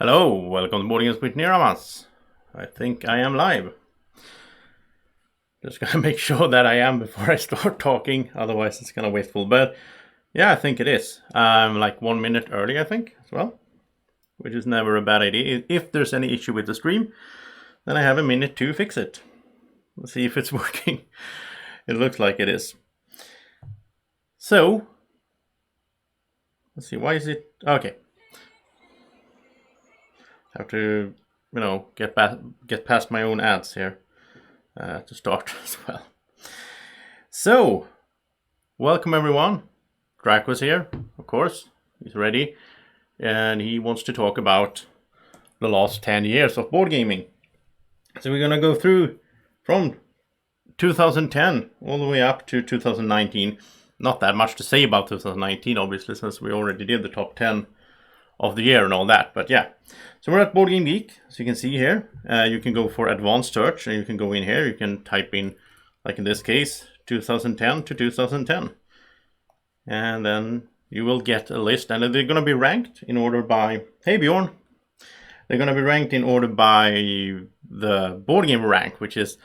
Hello, welcome to Boardgames with Niramas. I think I am live. Just gonna make sure that I am before I start talking, otherwise it's kind of wasteful. But yeah, I think it is. I'm like 1 minute early, I think, as well, which is never a bad idea. If there's any issue with the stream, then I have a minute to fix it. Let's see if it's working. It looks like it is. So, let's see, why is it... Okay. Have to, get past my own ads here to start as well. So, welcome everyone. Draco's here, of course. He's ready, and he wants to talk about the last 10 years of board gaming. So we're gonna go through from 2010 all the way up to 2019. Not that much to say about 2019, obviously, since we already did the top 10 of the year and all that, but yeah. So we're at Boardgamegeek, as you can see here. You can go for advanced search, and you can go in here, you can type in, like in this case, 2010 to 2010. And then you will get a list, and they're gonna be ranked in order by, hey Bjorn! They're gonna be ranked in order by the board game rank, which is,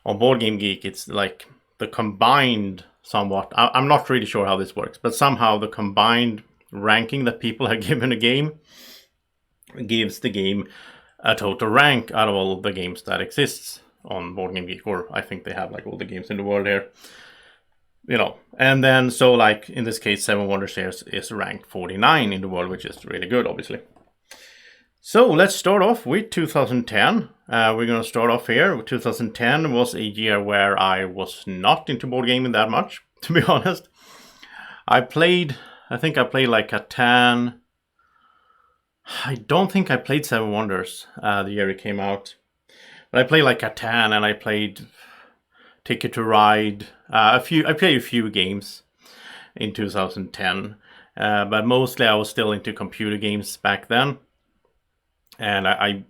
on Boardgamegeek, it's like the combined somewhat, I'm not really sure how this works, but somehow the combined ranking that people have given a game gives the game a total rank out of all the games that exists on Boardgamegeek, or I think they have like all the games in the world here, and then so like in this case 7 Wonders here is ranked 49 in the world, which is really good, obviously. So let's start off with 2010. We're gonna start off here. 2010 was a year where I was not into board gaming that much, to be honest. I think I played like Catan. I don't think I played 7 Wonders the year it came out. But I played like Catan, and I played Ticket to Ride. I played a few games in 2010. But mostly I was still into computer games back then. And I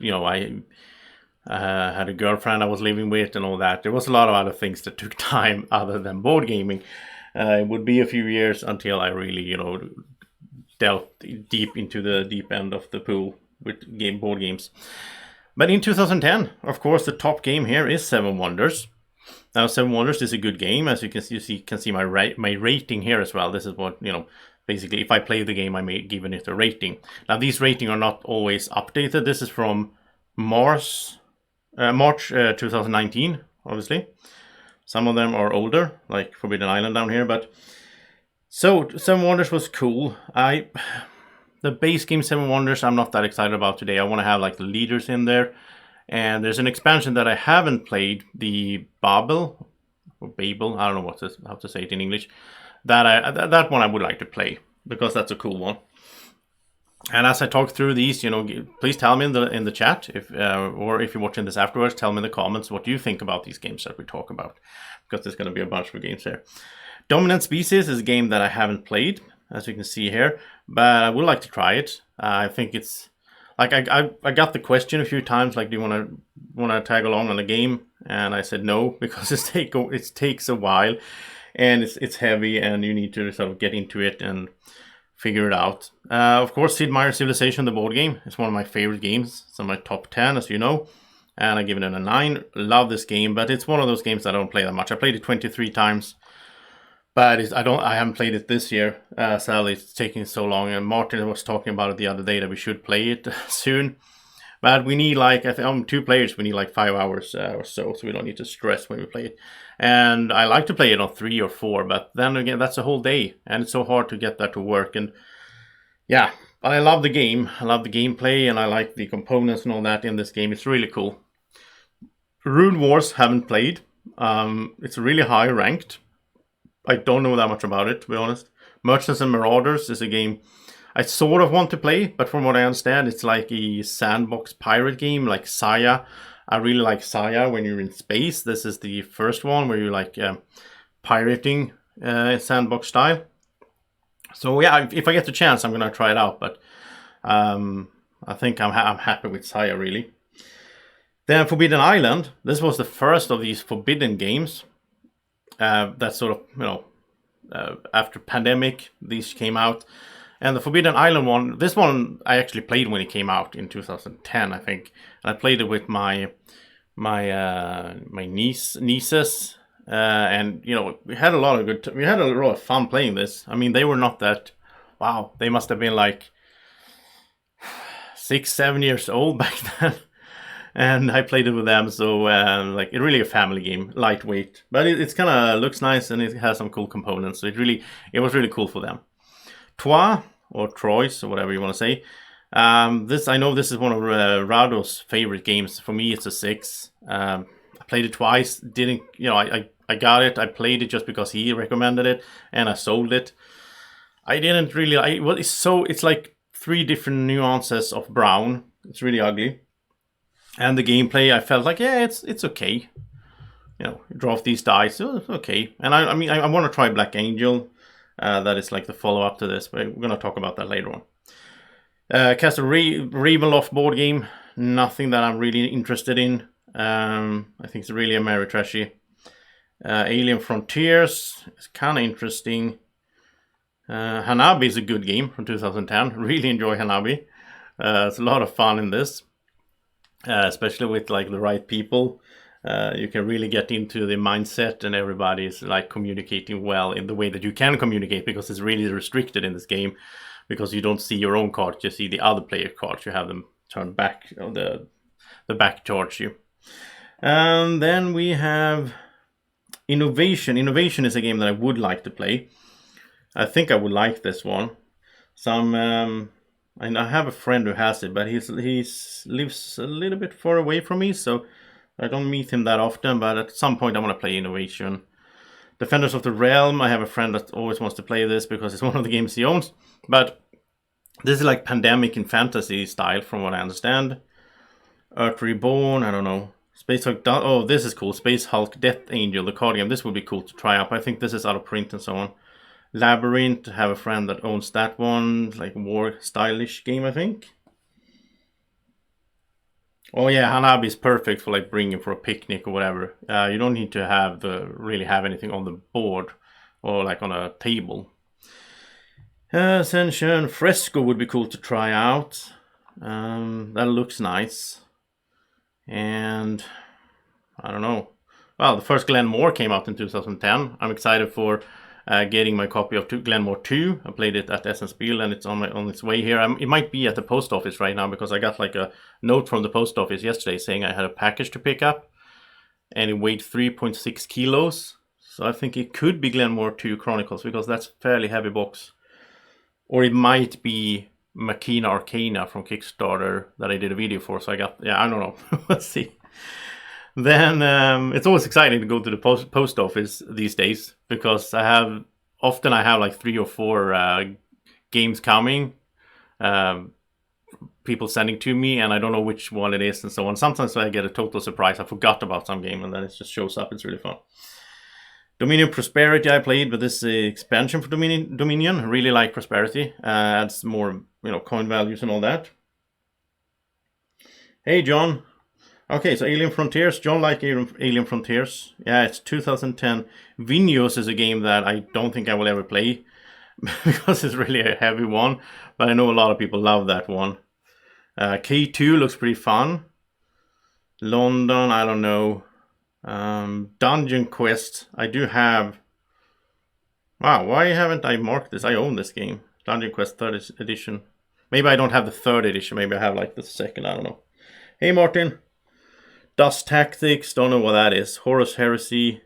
had a girlfriend I was living with and all that. There was a lot of other things that took time other than board gaming. It would be a few years until I really, delved deep into the deep end of the pool with board games. But in 2010, of course, the top game here is 7 Wonders. Now, 7 Wonders is a good game, as you can see my rating here as well. This is what, basically, if I play the game, I may give it a rating. Now, these ratings are not always updated. This is from March 2019, obviously. Some of them are older, like Forbidden Island down here, but... So, 7 Wonders was cool. The base game 7 Wonders I'm not that excited about today. I want to have like the leaders in there. And there's an expansion that I haven't played, the Babel, or Babel, I don't know how to say it in English. That one I would like to play, because that's a cool one. And as I talk through these, please tell me in the chat, or if you're watching this afterwards, tell me in the comments what you think about these games that we talk about, because there's going to be a bunch of games there. Dominant Species is a game that I haven't played, as you can see here, but I would like to try it. I think it's like I got the question a few times, like, do you want to tag along on the game? And I said no, because it takes a while, and it's heavy, and you need to sort of get into it and figure it out. Of course, Sid Meier's Civilization, the board game, is one of my favorite games. It's on my top 10, as you know, and I give it a 9. Love this game, but it's one of those games that I don't play that much. I played it 23 times, but I haven't played it this year. Sadly, it's taking so long, and Martin was talking about it the other day that we should play it soon. But we need like, on 2 players, we need like 5 hours or so we don't need to stress when we play it. And I like to play it on 3 or 4, but then again, that's a whole day, and it's so hard to get that to work. And yeah, but I love the game. I love the gameplay, and I like the components and all that in this game. It's really cool. Rune Wars, haven't played. It's really high ranked. I don't know that much about it, to be honest. Merchants and Marauders is a game I sort of want to play, but from what I understand, it's like a sandbox pirate game, like Saya. I really like Saya when you're in space. This is the first one where you're like pirating sandbox style. So yeah, if I get the chance, I'm gonna try it out. But I think I'm happy with Saya, really. Then Forbidden Island. This was the first of these Forbidden games. That sort of, after pandemic, these came out. And the Forbidden Island one, this one I actually played when it came out in 2010, I think. And I played it with my nieces, and you know, we had a lot of fun playing this. I mean, they were not that, wow, they must have been like 6-7 years old back then. And I played it with them, so like it's really a family game, lightweight, but it's kind of looks nice and it has some cool components. So it was really cool for them. Trois or Troyes or whatever you want to say. I know this is one of Rado's favorite games. For me, it's a 6. I played it twice. Didn't, you know, I got it. I played it just because he recommended it, and I sold it. I didn't really. It's like 3 different nuances of brown. It's really ugly, and the gameplay I felt like, yeah, it's okay. You know, you draw off these dice, so it's okay. And I mean, I want to try Black Angel. That is like the follow-up to this, but we're going to talk about that later on. Cast a Ravenloft board game. Nothing that I'm really interested in. I think it's really a merry trashy. Alien Frontiers is kind of interesting. Hanabi is a good game from 2010. Really enjoy Hanabi. It's a lot of fun in this, especially with like the right people. You can really get into the mindset, and everybody is like communicating well in the way that you can communicate, because it's really restricted in this game, because you don't see your own cards, you see the other player cards. You have them turned back, you know, the back towards you. And then we have Innovation. Innovation is a game that I would like to play. I think I would like this one. And I have a friend who has it, but he lives a little bit far away from me, so I don't meet him that often, but at some point I want to play Innovation. Defenders of the Realm, I have a friend that always wants to play this because it's one of the games he owns. But this is like Pandemic in fantasy style, from what I understand. Earth Reborn, I don't know. Space Hulk, oh, this is cool. Space Hulk Death Angel, the card game. This would be cool to try up. I think this is out of print and so on. Labyrinth, I have a friend that owns that one. Like war stylish game, I think. Oh yeah, Hanabi is perfect for like bringing for a picnic or whatever. You don't need to really have anything on the board or like on a table. Ascension Fresco would be cool to try out. That looks nice. And I don't know. Well, the first Glenmore came out in 2010. I'm excited for getting my copy of Glenmore 2. I played it at Essenspiel, and it's on its way here. It might be at the post office right now, because I got like a note from the post office yesterday saying I had a package to pick up, and it weighed 3.6 kilos. So I think it could be Glenmore 2 Chronicles, because that's a fairly heavy box. Or it might be Machina Arcana from Kickstarter that I did a video for. So I don't know. Let's see. Then it's always exciting to go to the post office these days, because I have like 3 or 4 games coming, people sending to me, and I don't know which one it is and so on. Sometimes I get a total surprise. I forgot about some game, and then it just shows up. It's really fun. Dominion Prosperity I played, but this is an expansion for Dominion. I really like Prosperity. Adds more, you know, coin values and all that. Hey John. Okay, so Alien Frontiers. John liked Alien Frontiers. Yeah, it's 2010. Vinhos is a game that I don't think I will ever play because it's really a heavy one. But I know a lot of people love that one. K2 looks pretty fun. London, I don't know. Dungeon Quest. I do have... Wow, why haven't I marked this? I own this game. Dungeon Quest 3rd edition. Maybe I don't have the 3rd edition. Maybe I have like the 2nd. I don't know. Hey Martin. Dust Tactics, don't know what that is. Horus Heresy.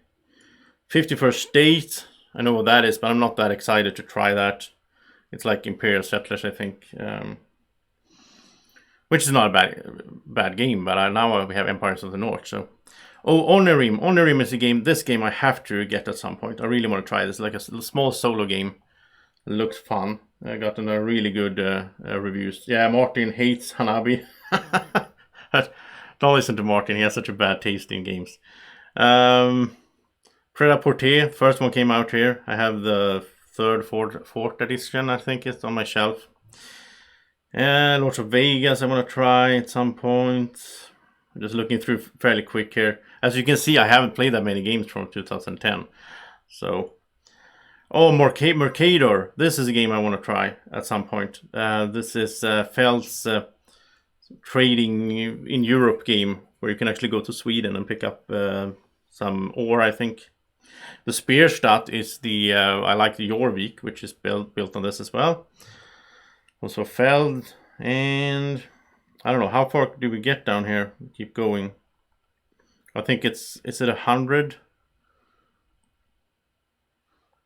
51st State, I know what that is, but I'm not that excited to try that. It's like Imperial Settlers, I think. Which is not a bad game, but now we have Empires of the North, so... Oh, Onirim. Onirim is a game, this game I have to get at some point. I really want to try this, like a small solo game. It looks fun. I got a really good reviews. Yeah, Martin hates Hanabi. Don't listen to Martin, he has such a bad taste in games. Pret-a-Porter, first one came out here. I have the 3rd, 4th edition, I think it's on my shelf. And Lords of Vegas I want to try at some point. I'm just looking through fairly quick here. As you can see, I haven't played that many games from 2010. So, Oh, Mercator. This is a game I want to try at some point. This is Feld's trading in Europe game where you can actually go to Sweden and pick up some ore, I think. The Spearstadt is the, I like the Jorvik, which is built on this as well. Also Feld, and I don't know, how far do we get down here? Keep going. I think is it 100?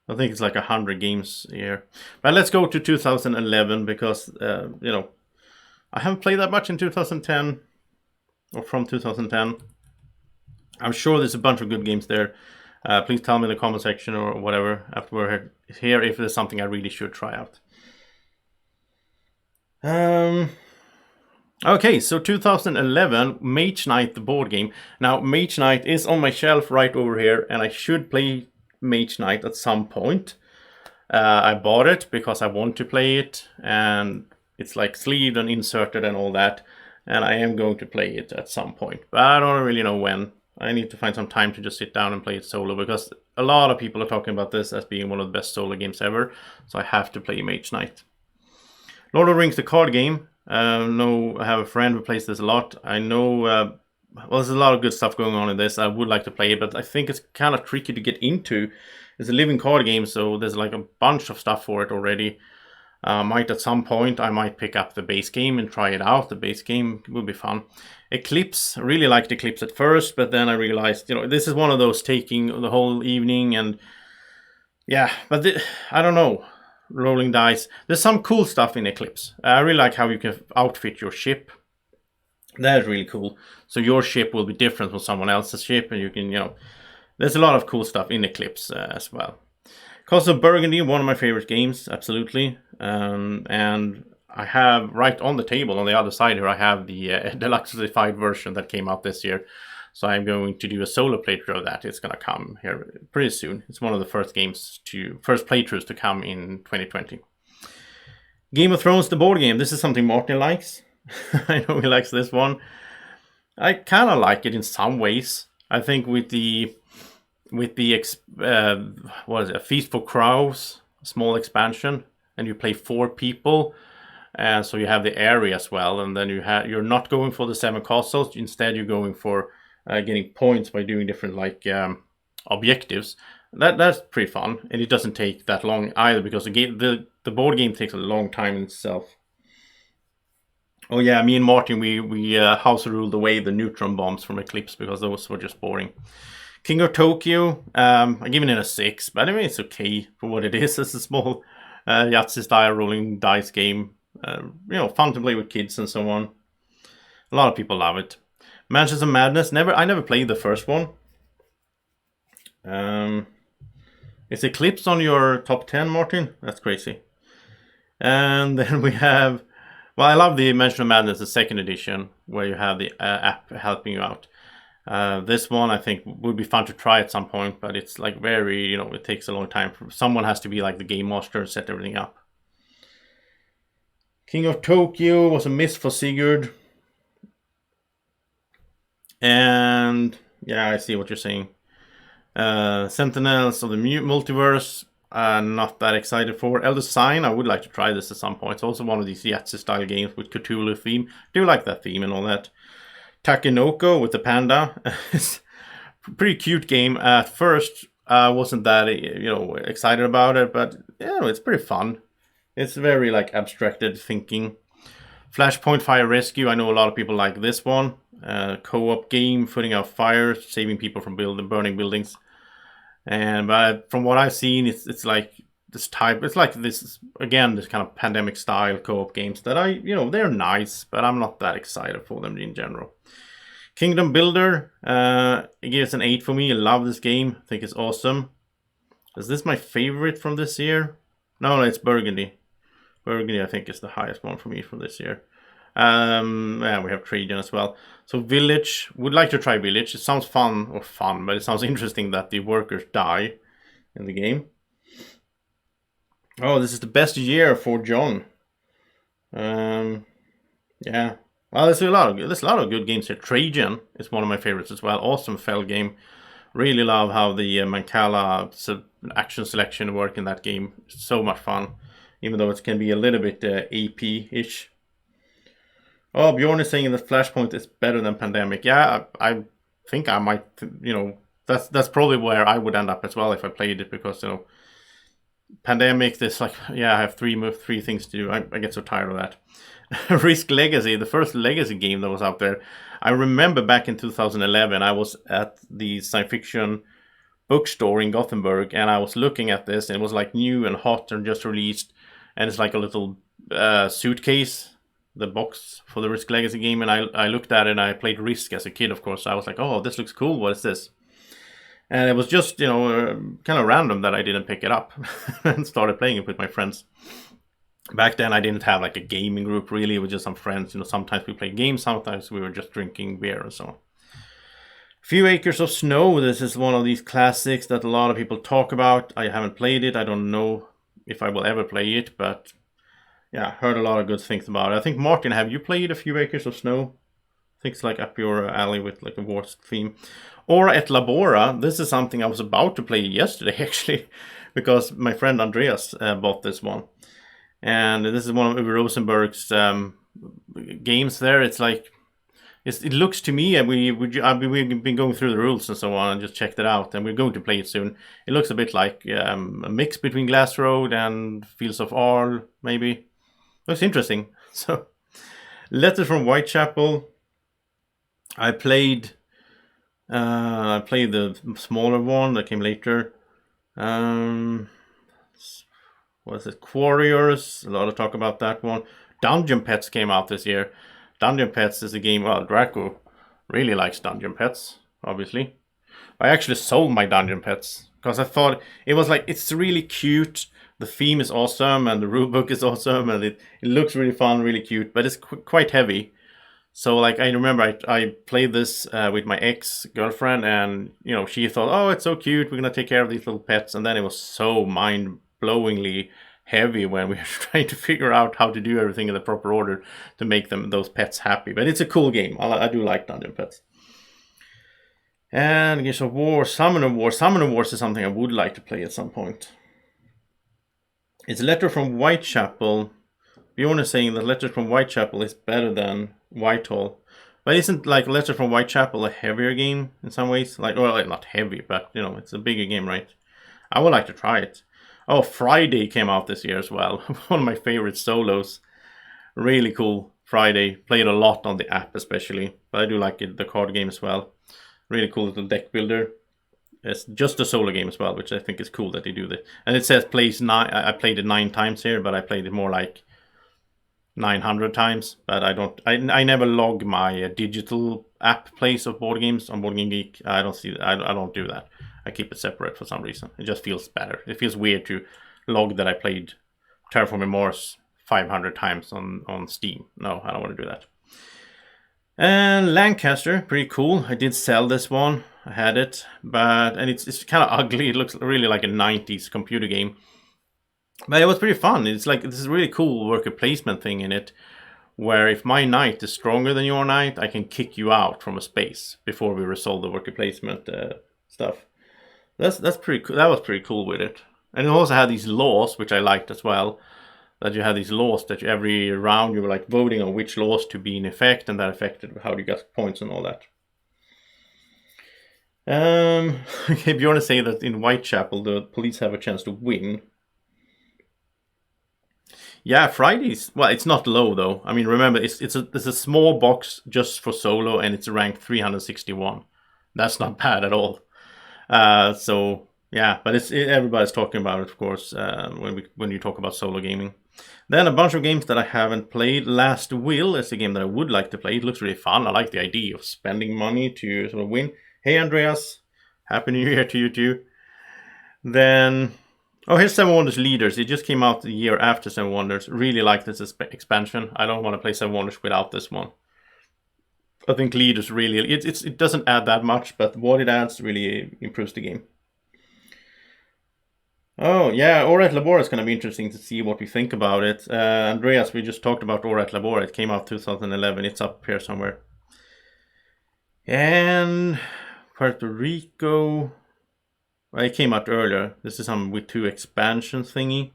I think it's like 100 games here. But let's go to 2011 because, you know, I haven't played that much in 2010 or from 2010. I'm sure there's a bunch of good games there. Please tell me in the comment section or whatever after we're here if there's something I really should try out. Okay, so 2011, Mage Knight, the board game. Now, Mage Knight is on my shelf right over here, and I should play Mage Knight at some point. I bought it because I want to play it, and it's like sleeved and inserted and all that, and I am going to play it at some point, but I don't really know when. I need to find some time to just sit down and play it solo, because a lot of people are talking about this as being one of the best solo games ever, so I have to play Mage Knight. Lord of the Rings, the card game. I have a friend who plays this a lot. I know, well, there's a lot of good stuff going on in this. I would like to play it, but I think it's kind of tricky to get into. It's a living card game, so there's like a bunch of stuff for it already. At some point, I might pick up the base game and try it out. The base game would be fun. Eclipse, I really liked Eclipse at first, but then I realized, you know, this is one of those taking the whole evening, and yeah, but I don't know. Rolling dice. There's some cool stuff in Eclipse. I really like how you can outfit your ship. That is really cool. So your ship will be different from someone else's ship, and you can, you know, there's a lot of cool stuff in Eclipse as well. Castle of Burgundy, one of my favorite games, absolutely. And I have right on the table on the other side here, I have the deluxeified version that came out this year. So I'm going to do a solo playthrough of that. It's going to come here pretty soon. It's one of the first playthroughs to come in 2020. Game of Thrones, the board game. This is something Martin likes. I know he likes this one. I kind of like it in some ways. I think with the what is it? A Feast for Crows, small expansion, and you play 4 people. And so you have the area as well, and then you're not going for the 7 castles. Instead, you're going for getting points by doing different like objectives. That's pretty fun, and it doesn't take that long either, because the board game takes a long time in itself. Oh yeah, me and Martin we house ruled away the neutron bombs from Eclipse because those were just boring. King of Tokyo, I'm giving it a 6, but I mean it's okay for what it is. It's a small Yahtzee style rolling dice game. You know, fun to play with kids and so on. A lot of people love it. Mansions of Madness. I never played the first one. Is Eclipse on your top 10, Martin? That's crazy. And then we have, well, I love the Mansions of Madness, the 2nd edition, where you have the app helping you out. This one I think would be fun to try at some point, but it's like very, you know, it takes a long time. Someone has to be like the game master and set everything up. King of Tokyo was a miss for Sigurd. And yeah, I see what you're saying. Sentinels of the Multiverse, not that excited for. Elder Sign, I would like to try this at some point. It's also one of these Yahtzee style games with Cthulhu theme. Do like that theme and all that. Takenoko with the panda. It's a pretty cute game. At first, I wasn't that, you know, excited about it, but yeah, it's pretty fun. It's very like abstracted thinking. Flashpoint Fire Rescue, I know a lot of people like this one. Co-op game, putting out fires, saving people from burning buildings. But from what I've seen, it's like this type. It's like this again, this kind of pandemic style co-op games that they're nice, but I'm not that excited for them in general. Kingdom Builder, it gives an 8 for me. I love this game. I think it's awesome. Is this my favorite from this year? No, it's Burgundy. Burgundy, I think, is the highest one for me from this year. Yeah, we have Trajan as well. So Village, would like to try Village. It sounds fun, but it sounds interesting that the workers die in the game. Oh, this is the best year for John. Yeah. Well, there's a lot of good games here. Trajan is one of my favorites as well. Awesome fell game. Really love how the Mancala action selection work in that game. It's so much fun, even though it can be a little bit AP-ish. Oh, Bjorn is saying that Flashpoint is better than Pandemic. Yeah, I think I might, that's probably where I would end up as well if I played it, because, Pandemic, this like, yeah, I have three things to do. I get so tired of that. Risk Legacy, the first Legacy game that was out there. I remember back in 2011, I was at the science fiction bookstore in Gothenburg, and I was looking at this, and it was like new and hot and just released, and it's like a little suitcase, the box for the Risk Legacy game, and I looked at it, and I played Risk as a kid, of course. I was like, oh, this looks cool, what is this? And it was just, kind of random that I didn't pick it up and started playing it with my friends. Back then, I didn't have like a gaming group, really. It was just some friends. Sometimes we played games, sometimes we were just drinking beer and so on. Few Acres of Snow. This is one of these classics that a lot of people talk about. I haven't played it. I don't know if I will ever play it, but yeah, heard a lot of good things about it. I think, Martin, have you played A Few Acres of Snow? I think it's like up your alley with like a war theme. Ora et Labora. This is something I was about to play yesterday, actually, because my friend Andreas bought this one. And this is one of Uwe Rosenberg's games there. It's like, it looks to me, and we've been going through the rules and so on and just checked it out, and we're going to play it soon. It looks a bit like a mix between Glass Road and Fields of Arle, maybe. Looks interesting. So, Letters from Whitechapel. I played the smaller one that came later. What is it? Quarriors. A lot of talk about that one. Dungeon Pets came out this year. Dungeon Pets is a game. Well, Draco really likes Dungeon Pets, obviously. I actually sold my Dungeon Pets because I thought it was like, it's really cute. The theme is awesome, and the rulebook is awesome, and it looks really fun, really cute, but it's quite heavy. So, like, I remember I played this with my ex-girlfriend, and, she thought, oh, it's so cute, we're going to take care of these little pets, and then it was so mind-blowingly heavy when we were trying to figure out how to do everything in the proper order to make those pets happy. But it's a cool game. I do like Dungeon Pets. And Gears of War, Summoner Wars. Summoner Wars is something I would like to play at some point. It's Letter from Whitechapel. Bjorn is saying that Letter from Whitechapel is better than Whitehall. But isn't like Letter from Whitechapel a heavier game in some ways? Like, well, not heavy, but it's a bigger game, right? I would like to try it. Oh, Friday came out this year as well. One of my favorite solos. Really cool. Friday. Played a lot on the app especially. But I do like it, the card game as well. Really cool little deck builder. It's just a solo game as well, which I think is cool that they do this. And it says plays 9. I played it 9 times here, but I played it more like 900 times. But I never log my digital app plays of board games on Boardgamegeek. I don't do that. I keep it separate for some reason. It just feels better. It feels weird to log that I played Terraforming Mars 500 times on Steam. No, I don't want to do that. And Lancaster, pretty cool. I did sell this one. I had it, and it's kind of ugly. It looks really like a 90s computer game. But it was pretty fun. It's like this really cool worker placement thing in it, where if my knight is stronger than your knight, I can kick you out from a space before we resolve the worker placement stuff. That's pretty cool. That was pretty cool with it. And it also had these laws, which I liked as well. That you had these laws that every round you were like voting on which laws to be in effect, and that affected how you got points and all that. Okay, Bjorn is saying that in Whitechapel the police have a chance to win. Yeah, Fridays. Well, it's not low though. I mean, remember, it's a small box just for solo, and it's ranked 361. That's not bad at all. So yeah, but everybody's talking about it, of course, when you talk about solo gaming. Then a bunch of games that I haven't played. Last Will is a game that I would like to play. It looks really fun. I like the idea of spending money to sort of win. Hey, Andreas. Happy New Year to you too. Then, here's Seven Wonders Leaders. It just came out the year after Seven Wonders. Really like this expansion. I don't want to play Seven Wonders without this one. I think Leaders really, it doesn't add that much, but what it adds really improves the game. Oh, yeah, Ora et Labora is going to be interesting to see what we think about it. Andreas, we just talked about Ora et Labora. It came out 2011. It's up here somewhere. And Puerto Rico. Well, it came out earlier. This is some with 2 expansions thingy.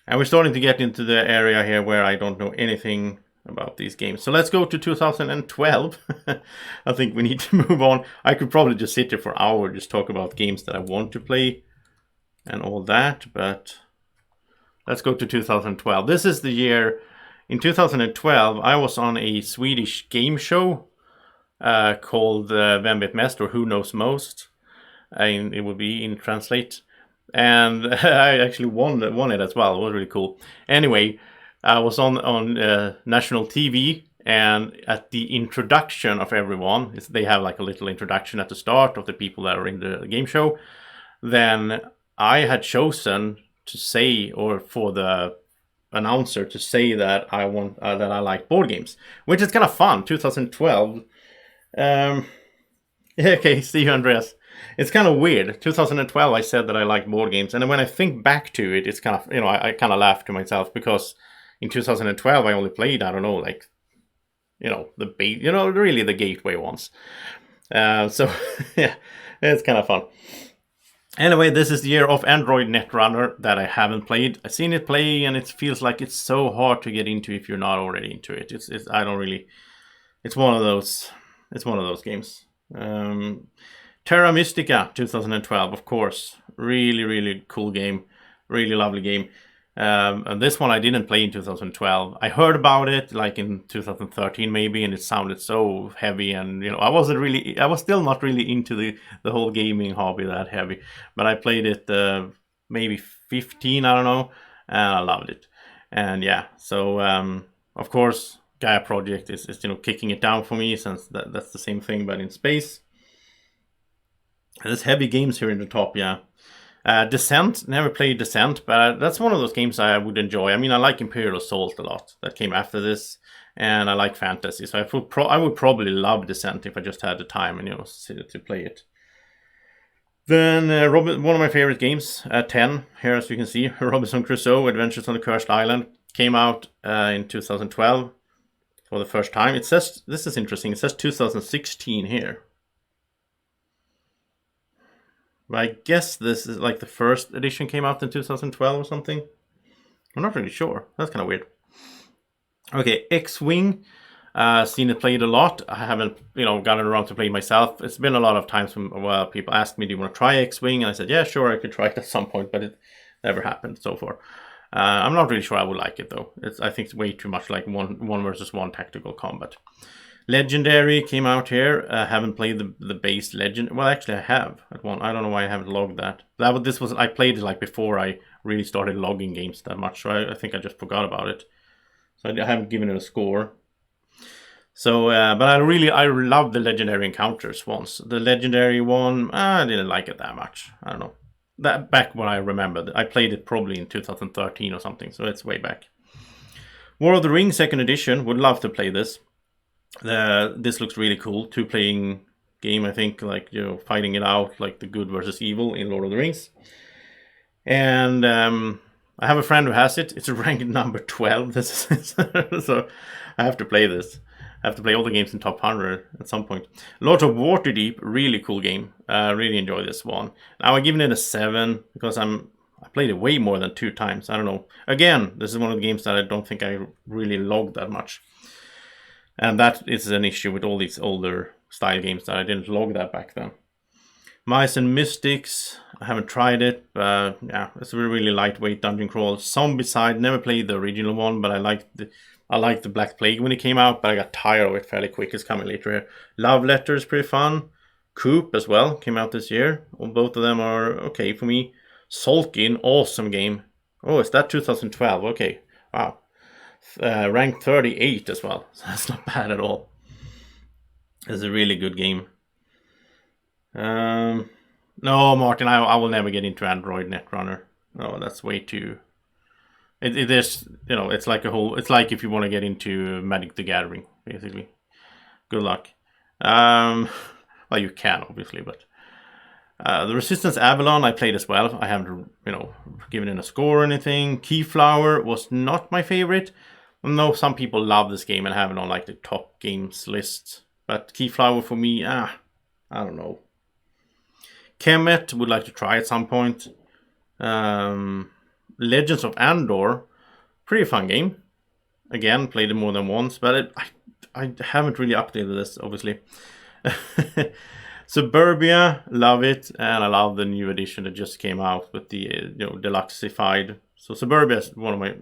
And we're starting to get into the area here where I don't know anything about these games. So let's go to 2012. I think we need to move on. I could probably just sit here for hours, just talk about games that I want to play and all that, but let's go to 2012. This is the year. In 2012, I was on a Swedish game show called Vem vet mest, or Who Knows Most. It would be in translate. And I actually won it as well. It was really cool. Anyway, I was on national TV, and at the introduction of everyone, they have like a little introduction at the start of the people that are in the game show. Then I had chosen to say, or for the announcer to say, that I like board games, which is kind of fun. 2012. Okay, see you, Andreas. It's kind of weird. 2012, I said that I like board games, and then when I think back to it, it's kind of, I kind of laugh to myself, because in 2012 I only played, I don't know, like, really the gateway ones. So yeah, it's kind of fun. Anyway, this is the year of Android Netrunner that I haven't played. I've seen it play, and it feels like it's so hard to get into if you're not already into it. It's one of those games. Terra Mystica 2012, of course. Really, really cool game. Really lovely game. And this one I didn't play in 2012. I heard about it like in 2013 maybe, and it sounded so heavy, and I was still not really into the whole gaming hobby that heavy. But I played it maybe 15, I don't know, and I loved it. And yeah, so of course Gaia Project is kicking it down for me, since that's the same thing but in space. There's heavy games here in the top, yeah. Descent, never played Descent, but that's one of those games I would enjoy. I mean, I like Imperial Assault a lot. That came after this, and I like fantasy, so I would probably love Descent if I just had the time and to play it. Then one of my favorite games, 10 here, as you can see, Robinson Crusoe: Adventures on the Cursed Island, came out in 2012 for the first time. It says, this is interesting, it says 2016 here. I guess this is like the first edition came out in 2012 or something. I'm not really sure. That's kind of weird. Okay, X-Wing. Seen it played a lot. I haven't, gotten around to play myself. It's been a lot of times when people asked me, do you want to try X-Wing? And I said, yeah, sure, I could try it at some point, but it never happened so far. I'm not really sure I would like it, though. I think it's way too much like one versus one tactical combat. Legendary came out here. I haven't played the base Legend. Well, actually, I have at one. I don't know why I haven't logged that. I played it like before I really started logging games that much. So I think I just forgot about it. So I haven't given it a score. So, but I love the Legendary Encounters ones. The Legendary one, I didn't like it that much. I don't know. That back when I remembered, I played it probably in 2013 or something. So it's way back. War of the Rings 2nd edition. Would love to play this. This looks really cool. 2-playing game, I think, like, fighting it out, like the good versus evil in Lord of the Rings. And I have a friend who has it. It's ranked number 12. So I have to play this. I have to play all the games in top 100 at some point. Lords of Waterdeep, really cool game. Really enjoy this one. Now I'm giving it a 7 because I played it way more than 2 times. I don't know. Again, this is one of the games that I don't think I really logged that much. And that is an issue with all these older style games, that I didn't log that back then. Mice and Mystics, I haven't tried it, but yeah, it's a really lightweight dungeon crawl. Zombicide, never played the original one, but I liked the Black Plague when it came out, but I got tired of it fairly quick. It's coming later here. Love Letter is pretty fun. Coop as well, came out this year. Both of them are okay for me. Sulkin, awesome game. Oh, is that 2012? Okay, wow. Ranked 38 as well, so that's not bad at all. It's a really good game. No, Martin, I will never get into Android Netrunner. No, that's way too. It is, it's like it's like if you want to get into Magic the Gathering, basically. Good luck. Well, you can obviously, but the Resistance Avalon I played as well. I haven't, given it a score or anything. Keyflower was not my favorite. I know some people love this game and have it on like the top games list, but Keyflower for me, I don't know. Kemet would like to try at some point. Legends of Andor, pretty fun game. Again, played it more than once, but I haven't really updated this, obviously. Suburbia, love it, and I love the new edition that just came out with the deluxeified. So Suburbia is one of my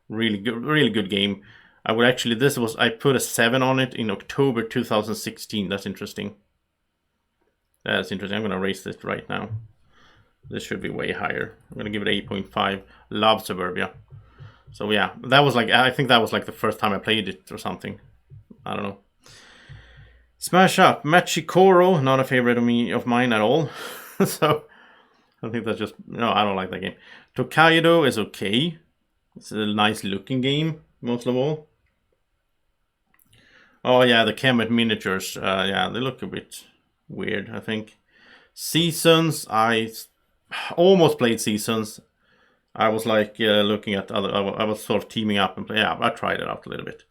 really good game. I put a 7 on it in October 2016. That's interesting. I'm gonna raise this right now. This should be way higher. I'm gonna give it 8.5. Love Suburbia. So yeah, I think that was like the first time I played it or something. I don't know. Smash Up, Machikoro, not a favorite of mine at all. So I think that's just I don't like that game. Tokaido is okay. It's a nice looking game, most of all. Oh yeah, the Kemet miniatures. Yeah, they look a bit weird, I think. Seasons, I almost played Seasons. I was like looking at other. I was sort of teaming up and play. Yeah, I tried it out a little bit.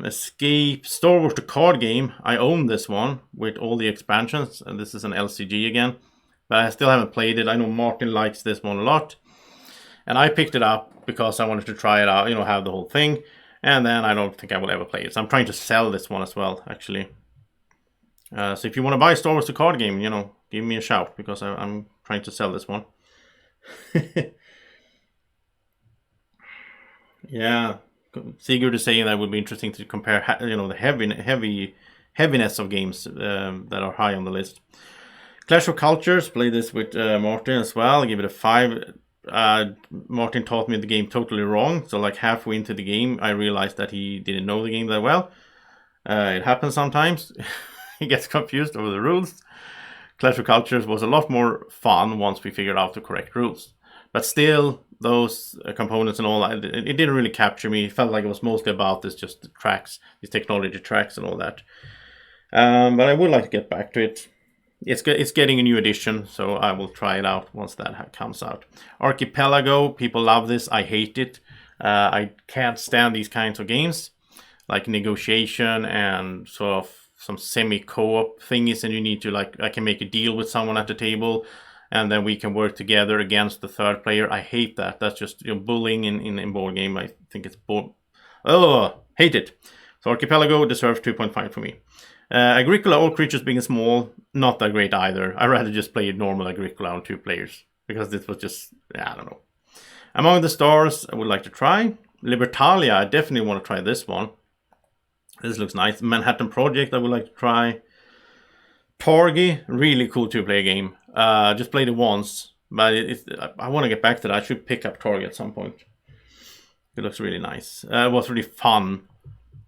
Escape, Star Wars the card game. I own this one with all the expansions, and this is an LCG again, but I still haven't played it. I know Martin likes this one a lot, and I picked it up because I wanted to try it out, have the whole thing, and then I don't think I will ever play it. So I'm trying to sell this one as well, actually. So if you want to buy Star Wars the card game, give me a shout, because I'm trying to sell this one. Yeah. Sigurd is saying that it would be interesting to compare, the heaviness of games that are high on the list. Clash of Cultures, play this with Martin as well. I give it a 5. Martin taught me the game totally wrong, so like halfway into the game, I realized that he didn't know the game that well. It happens sometimes. He gets confused over the rules. Clash of Cultures was a lot more fun once we figured out the correct rules. But still, those components and all, it didn't really capture me. It felt like it was mostly about just the tracks, these technology tracks and all that. But I would like to get back to it. It's getting a new edition, so I will try it out once that comes out. Archipelago, people love this. I hate it. I can't stand these kinds of games, like negotiation and sort of some semi-co-op thingies, and you need to I can make a deal with someone at the table, and then we can work together against the third player. I hate that. That's just bullying in board game. I think it's hate it. So Archipelago deserves 2.5 for me. Agricola, all creatures big and small, not that great either. I'd rather just play normal Agricola on 2 players, because this was just, I don't know. Among the Stars, I would like to try. Libertalia, I definitely want to try this one. This looks nice. Manhattan Project, I would like to try. Torgi, really cool 2-player game. Just played it once, but I want to get back to that. I should pick up Torgi at some point. It looks really nice. It was really fun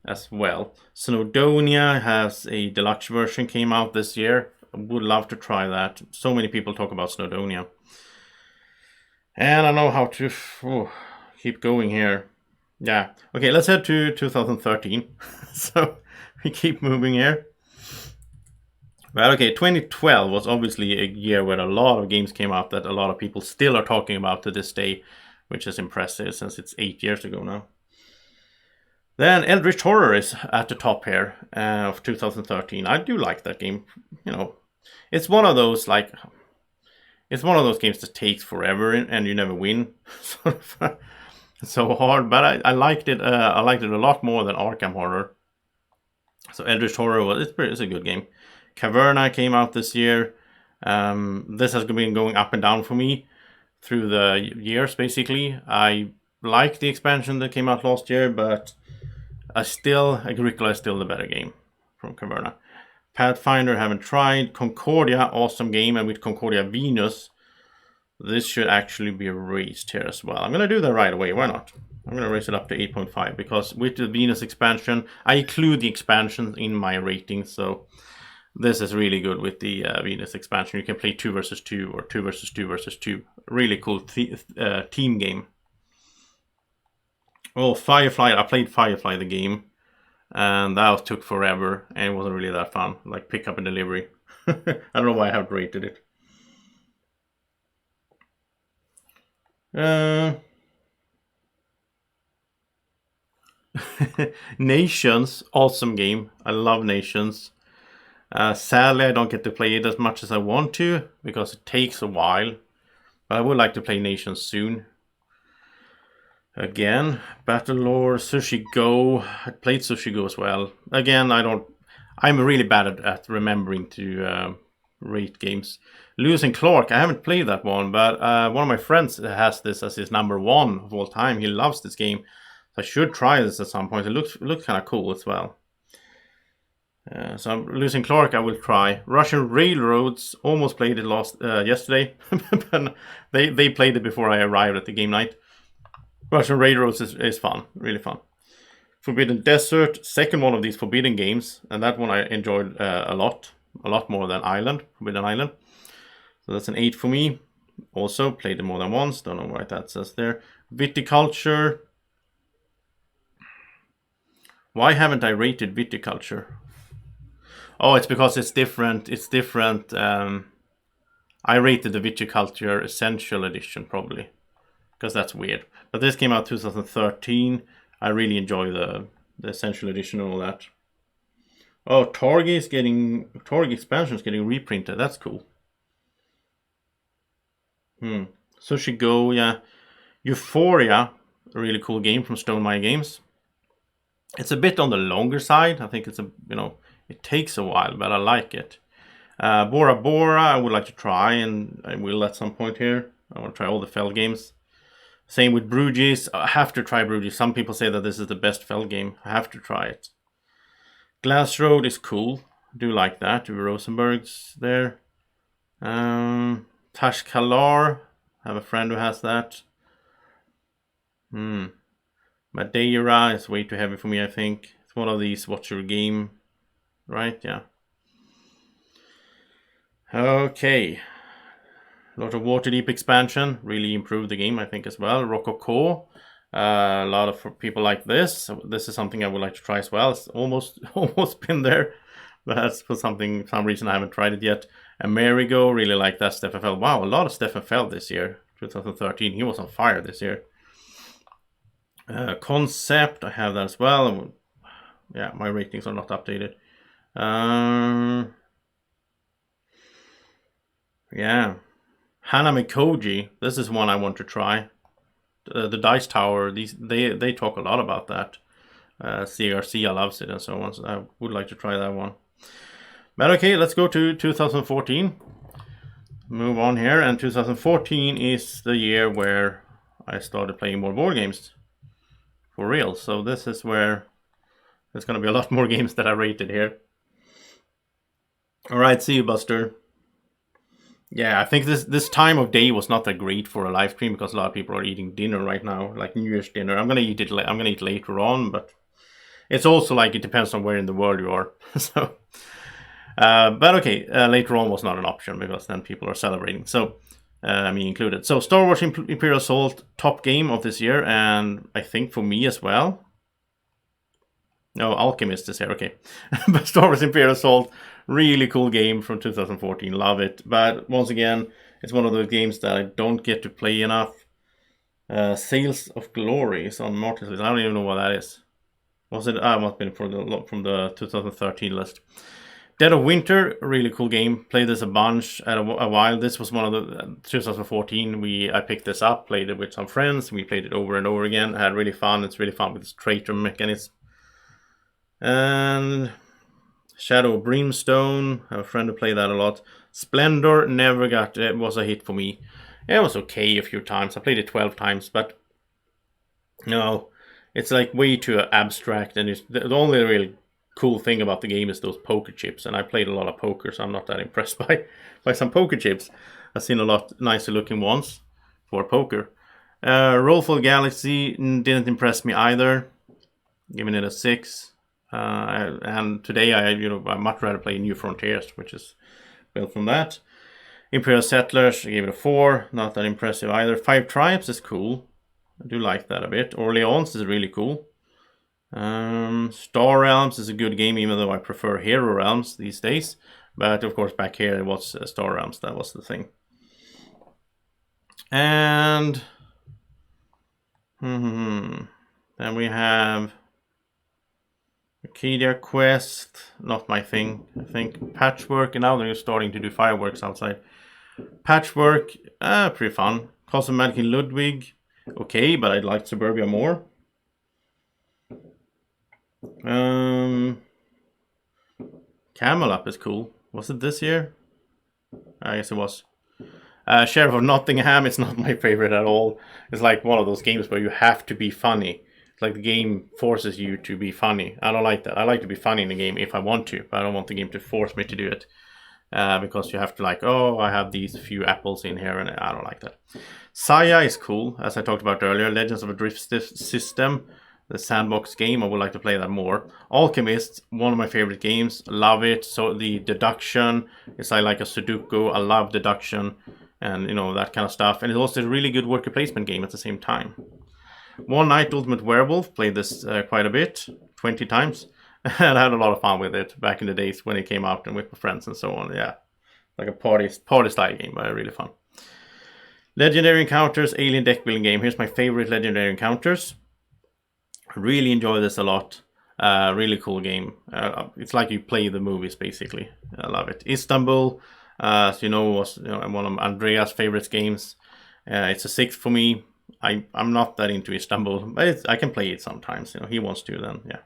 as well. Snowdonia has a deluxe version, came out this year. I would love to try that. So many people talk about Snowdonia. And I know how to keep going here. Yeah. Okay, let's head to 2013. So we keep moving here. But okay, 2012 was obviously a year where a lot of games came out that a lot of people still are talking about to this day, which is impressive since it's 8 years ago now. Then Eldritch Horror is at the top here of 2013. I do like that game. It's one of those games that takes forever and you never win. So hard, but I liked it. I liked it a lot more than Arkham Horror. So Eldritch Horror it's a good game. Caverna came out this year. This has been going up and down for me through the years, basically. I like the expansion that came out last year, but Agricola is still the better game from Caverna. Pathfinder, haven't tried. Concordia, awesome game, and with Concordia Venus, this should actually be raised here as well. I'm going to do that right away, why not? I'm going to raise it up to 8.5, because with the Venus expansion, I include the expansions in my rating, so this is really good with the Venus expansion. You can play 2 versus 2 or 2 versus 2 versus 2. Really cool team game. Oh, Firefly. I played Firefly the game, and that took forever, and it wasn't really that fun. Like pick up and delivery. I don't know why I haven't rated it. Nations, awesome game. I love Nations. Sadly, I don't get to play it as much as I want to because it takes a while. But I would like to play Nations soon. Again, Battle Lore, Sushi Go. I played Sushi Go as well. Again, I'm really bad at remembering to rate games. Lewis and Clark, I haven't played that one, but one of my friends has this as his #1 of all time. He loves this game. So I should try this at some point. It looks kind of cool as well. So Lewis and Clark I will try. Russian Railroads, almost played it yesterday. But they played it before I arrived at the game night. Russian Railroads is fun, really fun. Forbidden Desert, second one of these Forbidden games, and that one I enjoyed a lot more than Forbidden Island. So that's an 8 for me. Also played it more than once, don't know why that says there. Viticulture. Why haven't I rated Viticulture? Oh, it's because it's different. It's different. I rated the Viticulture Essential Edition probably, because that's weird. But this came out 2013. I really enjoy the Essential Edition and all that. Oh, Torg expansion is getting reprinted. That's cool. Sushi Go, yeah. Euphoria, a really cool game from Stone Mine Games. It's a bit on the longer side. I think it's it takes a while, but I like it. Bora Bora, I would like to try, and I will at some point here. I want to try all the Fell games. Same with Bruges. I have to try Bruges. Some people say that this is the best Fell game. I have to try it. Glass Road is cool. I do like that. Rosenberg's there. Tashkalar. I have a friend who has that. Madeira is way too heavy for me, I think. It's one of these watch your game, right? Yeah. Okay. A lot of Waterdeep expansion. Really improved the game, I think, as well. Rococo. A lot of people like this. This is something I would like to try as well. It's almost been there. But that's for some reason I haven't tried it yet. Amerigo, really like that. Stefan Feld. Wow, a lot of Stefan Feld this year. 2013. He was on fire this year. Concept, I have that as well. Yeah, my ratings are not updated. Yeah. Hanami Koji, this is one I want to try. The Dice Tower, they talk a lot about that. CRC loves it and so on, so I would like to try that one. But okay, let's go to 2014. Move on here, and 2014 is the year where I started playing more board games. For real, so this is where there's going to be a lot more games that I rated here. Alright, see you, Buster. Yeah, I think this time of day was not that great for a live stream because a lot of people are eating dinner right now, like New Year's dinner. I'm gonna eat later on, but it's also like it depends on where in the world you are. So, but okay, later on was not an option because then people are celebrating. So, me included. So, Star Wars Imperial Assault, top game of this year, and I think for me as well. No, Alchemist is here. Okay, but Star Wars Imperial Assault. Really cool game from 2014, love it. But once again, it's one of those games that I don't get to play enough. Sales of Glory is on Martin's list. I don't even know what that is. Was it? Must have been from the 2013 list. Dead of Winter, really cool game. Played this a bunch at a while. This was one of the 2014. I picked this up, played it with some friends. We played it over and over again. Had really fun. It's really fun with this traitor mechanism. And Shadow of Brimstone, I have a friend who played that a lot. Splendor never was a hit for me. It was okay a few times. I played it 12 times, but no, it's like way too abstract. And the only real cool thing about the game is those poker chips. And I played a lot of poker, so I'm not that impressed by some poker chips. I've seen a lot nicer looking ones for poker. Rollful Galaxy didn't impress me either. Giving it a 6. And today I much rather play New Frontiers, which is built from that. Imperial Settlers, I gave it a 4. Not that impressive either. 5 Tribes is cool. I do like that a bit. Orleans is really cool. Star Realms is a good game, even though I prefer Hero Realms these days. But of course, back here it was Star Realms. That was the thing. And then we have Arcadia Quest, not my thing. I think Patchwork, and now they're starting to do fireworks outside. Patchwork, pretty fun. Cosmomatic in Ludwig, okay, but I like Suburbia more. Camel Up is cool. Was it this year? I guess it was. Sheriff of Nottingham, it's not my favorite at all. It's like one of those games where you have to be funny. It's like the game forces you to be funny. I don't like that. I like to be funny in the game if I want to, but I don't want the game to force me to do it. Because you have to like, oh, I have these few apples in here, and I don't like that. Saya is cool, as I talked about earlier. Legends of a Drift System, the sandbox game. I would like to play that more. Alchemist, one of my favorite games. Love it. So the deduction is like a Sudoku. I love deduction and that kind of stuff. And it's also a really good worker placement game at the same time. One Night Ultimate Werewolf, played this quite a bit, 20 times. And I had a lot of fun with it back in the days when it came out and with my friends and so on. Yeah, like a party style game, but really fun. Legendary Encounters, alien deck building game. Here's my favorite Legendary Encounters. Really enjoy this a lot. Really cool game. It's like you play the movies basically. I love it. Istanbul, as you know, was one of Andreas' favorite games. It's a 6 for me. I'm not that into Istanbul, but I can play it sometimes. He wants to, then yeah.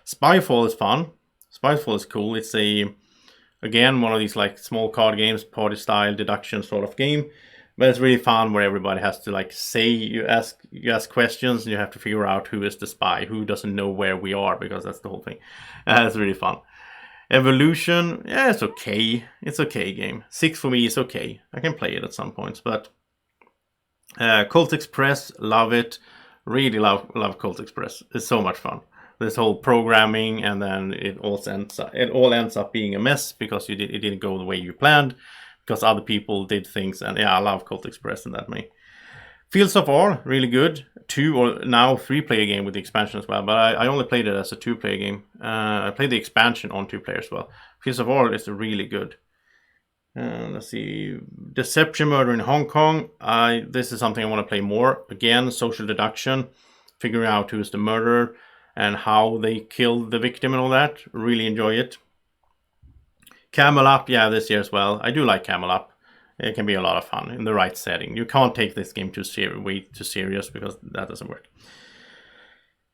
Spyfall is fun. Spyfall is cool. It's again one of these like small card games, party style deduction sort of game. But it's really fun where everybody has to like say, you ask questions and you have to figure out who is the spy, who doesn't know where we are, because that's the whole thing. It's really fun. Evolution, yeah, it's okay. It's okay game. 6 for me is okay. I can play it at some points, but Colt Express, love it. Really love Colt Express. It's so much fun. This whole programming, and then it all ends up being a mess because it didn't go the way you planned, because other people did things. And yeah, I love Colt Express in that way. Fields of War, really good. 2 or now 3-player game with the expansion as well, but I only played it as a 2-player game. I played the expansion on 2 players as well. Fields of War is really good. Let's see, Deception Murder in Hong Kong. This is something I want to play more. Again, social deduction, figuring out who's the murderer and how they killed the victim and all that. Really enjoy it. Camel Up, yeah, this year as well. I do like Camel Up. It can be a lot of fun in the right setting. You can't take this game way too serious, because that doesn't work.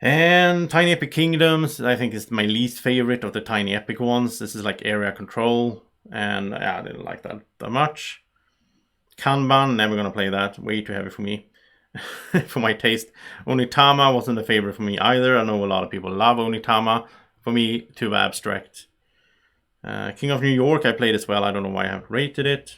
And Tiny Epic Kingdoms, I think is my least favorite of the Tiny Epic ones. This is like area control, and yeah, I didn't like that much. Kanban, never gonna play that. Way too heavy for me. For my taste. Onitama wasn't a favorite for me either. I know a lot of people love Onitama. For me, too abstract. King of New York I played as well. I don't know why I haven't rated it.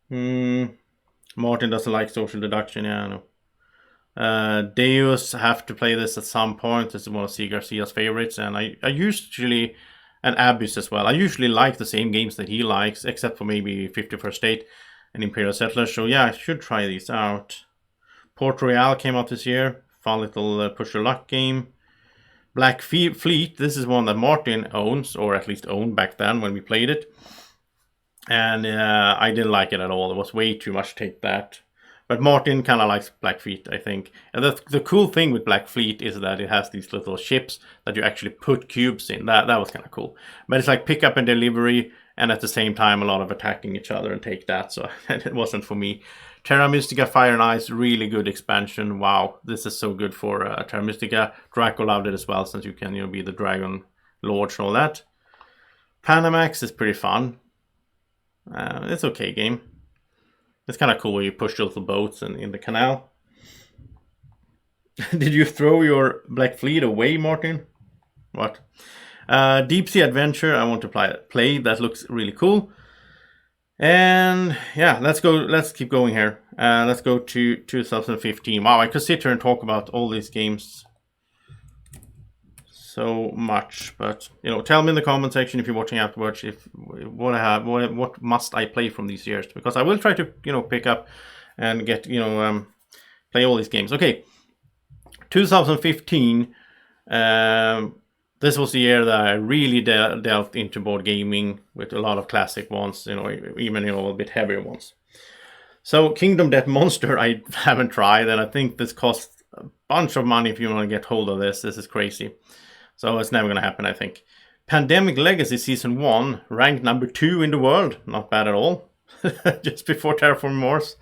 Martin doesn't like social deduction. Yeah, I know. Deus, have to play this at some point. This is one of C. Garcia's favorites, and I usually, and Abyss as well. I usually like the same games that he likes, except for maybe 51st State and Imperial Settlers. So yeah, I should try these out. Port Royale came out this year. Fun little push your luck game. Black Fleet, this is one that Martin owns, or at least owned back then when we played it. And I didn't like it at all. It was way too much to take that. But Martin kind of likes Black Fleet, I think. And the cool thing with Black Fleet is that it has these little ships that you actually put cubes in. That was kind of cool. But it's like pick up and delivery, and at the same time a lot of attacking each other and take that. So it wasn't for me. Terra Mystica Fire and Ice, really good expansion. Wow, this is so good for Terra Mystica. Draco loved it as well, since you can be the Dragon Lords and all that. Panamax is pretty fun. It's okay game. It's kind of cool where you push the little boats in the canal. Did you throw your Black Fleet away, Martin? What? Deep Sea Adventure, I want to play. That looks really cool. And yeah, let's keep going here. Let's go to 2015. Wow, I could sit here and talk about all these games so much, but tell me in the comment section if you're watching afterwards what must I play from these years, because I will try to pick up and get play all these games. Okay, 2015. This was the year that I really delved into board gaming with a lot of classic ones, even a bit heavier ones. So Kingdom Death Monster I haven't tried, and I think this costs a bunch of money if you want to get hold of this. This is crazy. So it's never going to happen, I think. Pandemic Legacy Season 1, ranked number 2 in the world. Not bad at all. Just before Terraforming Mars.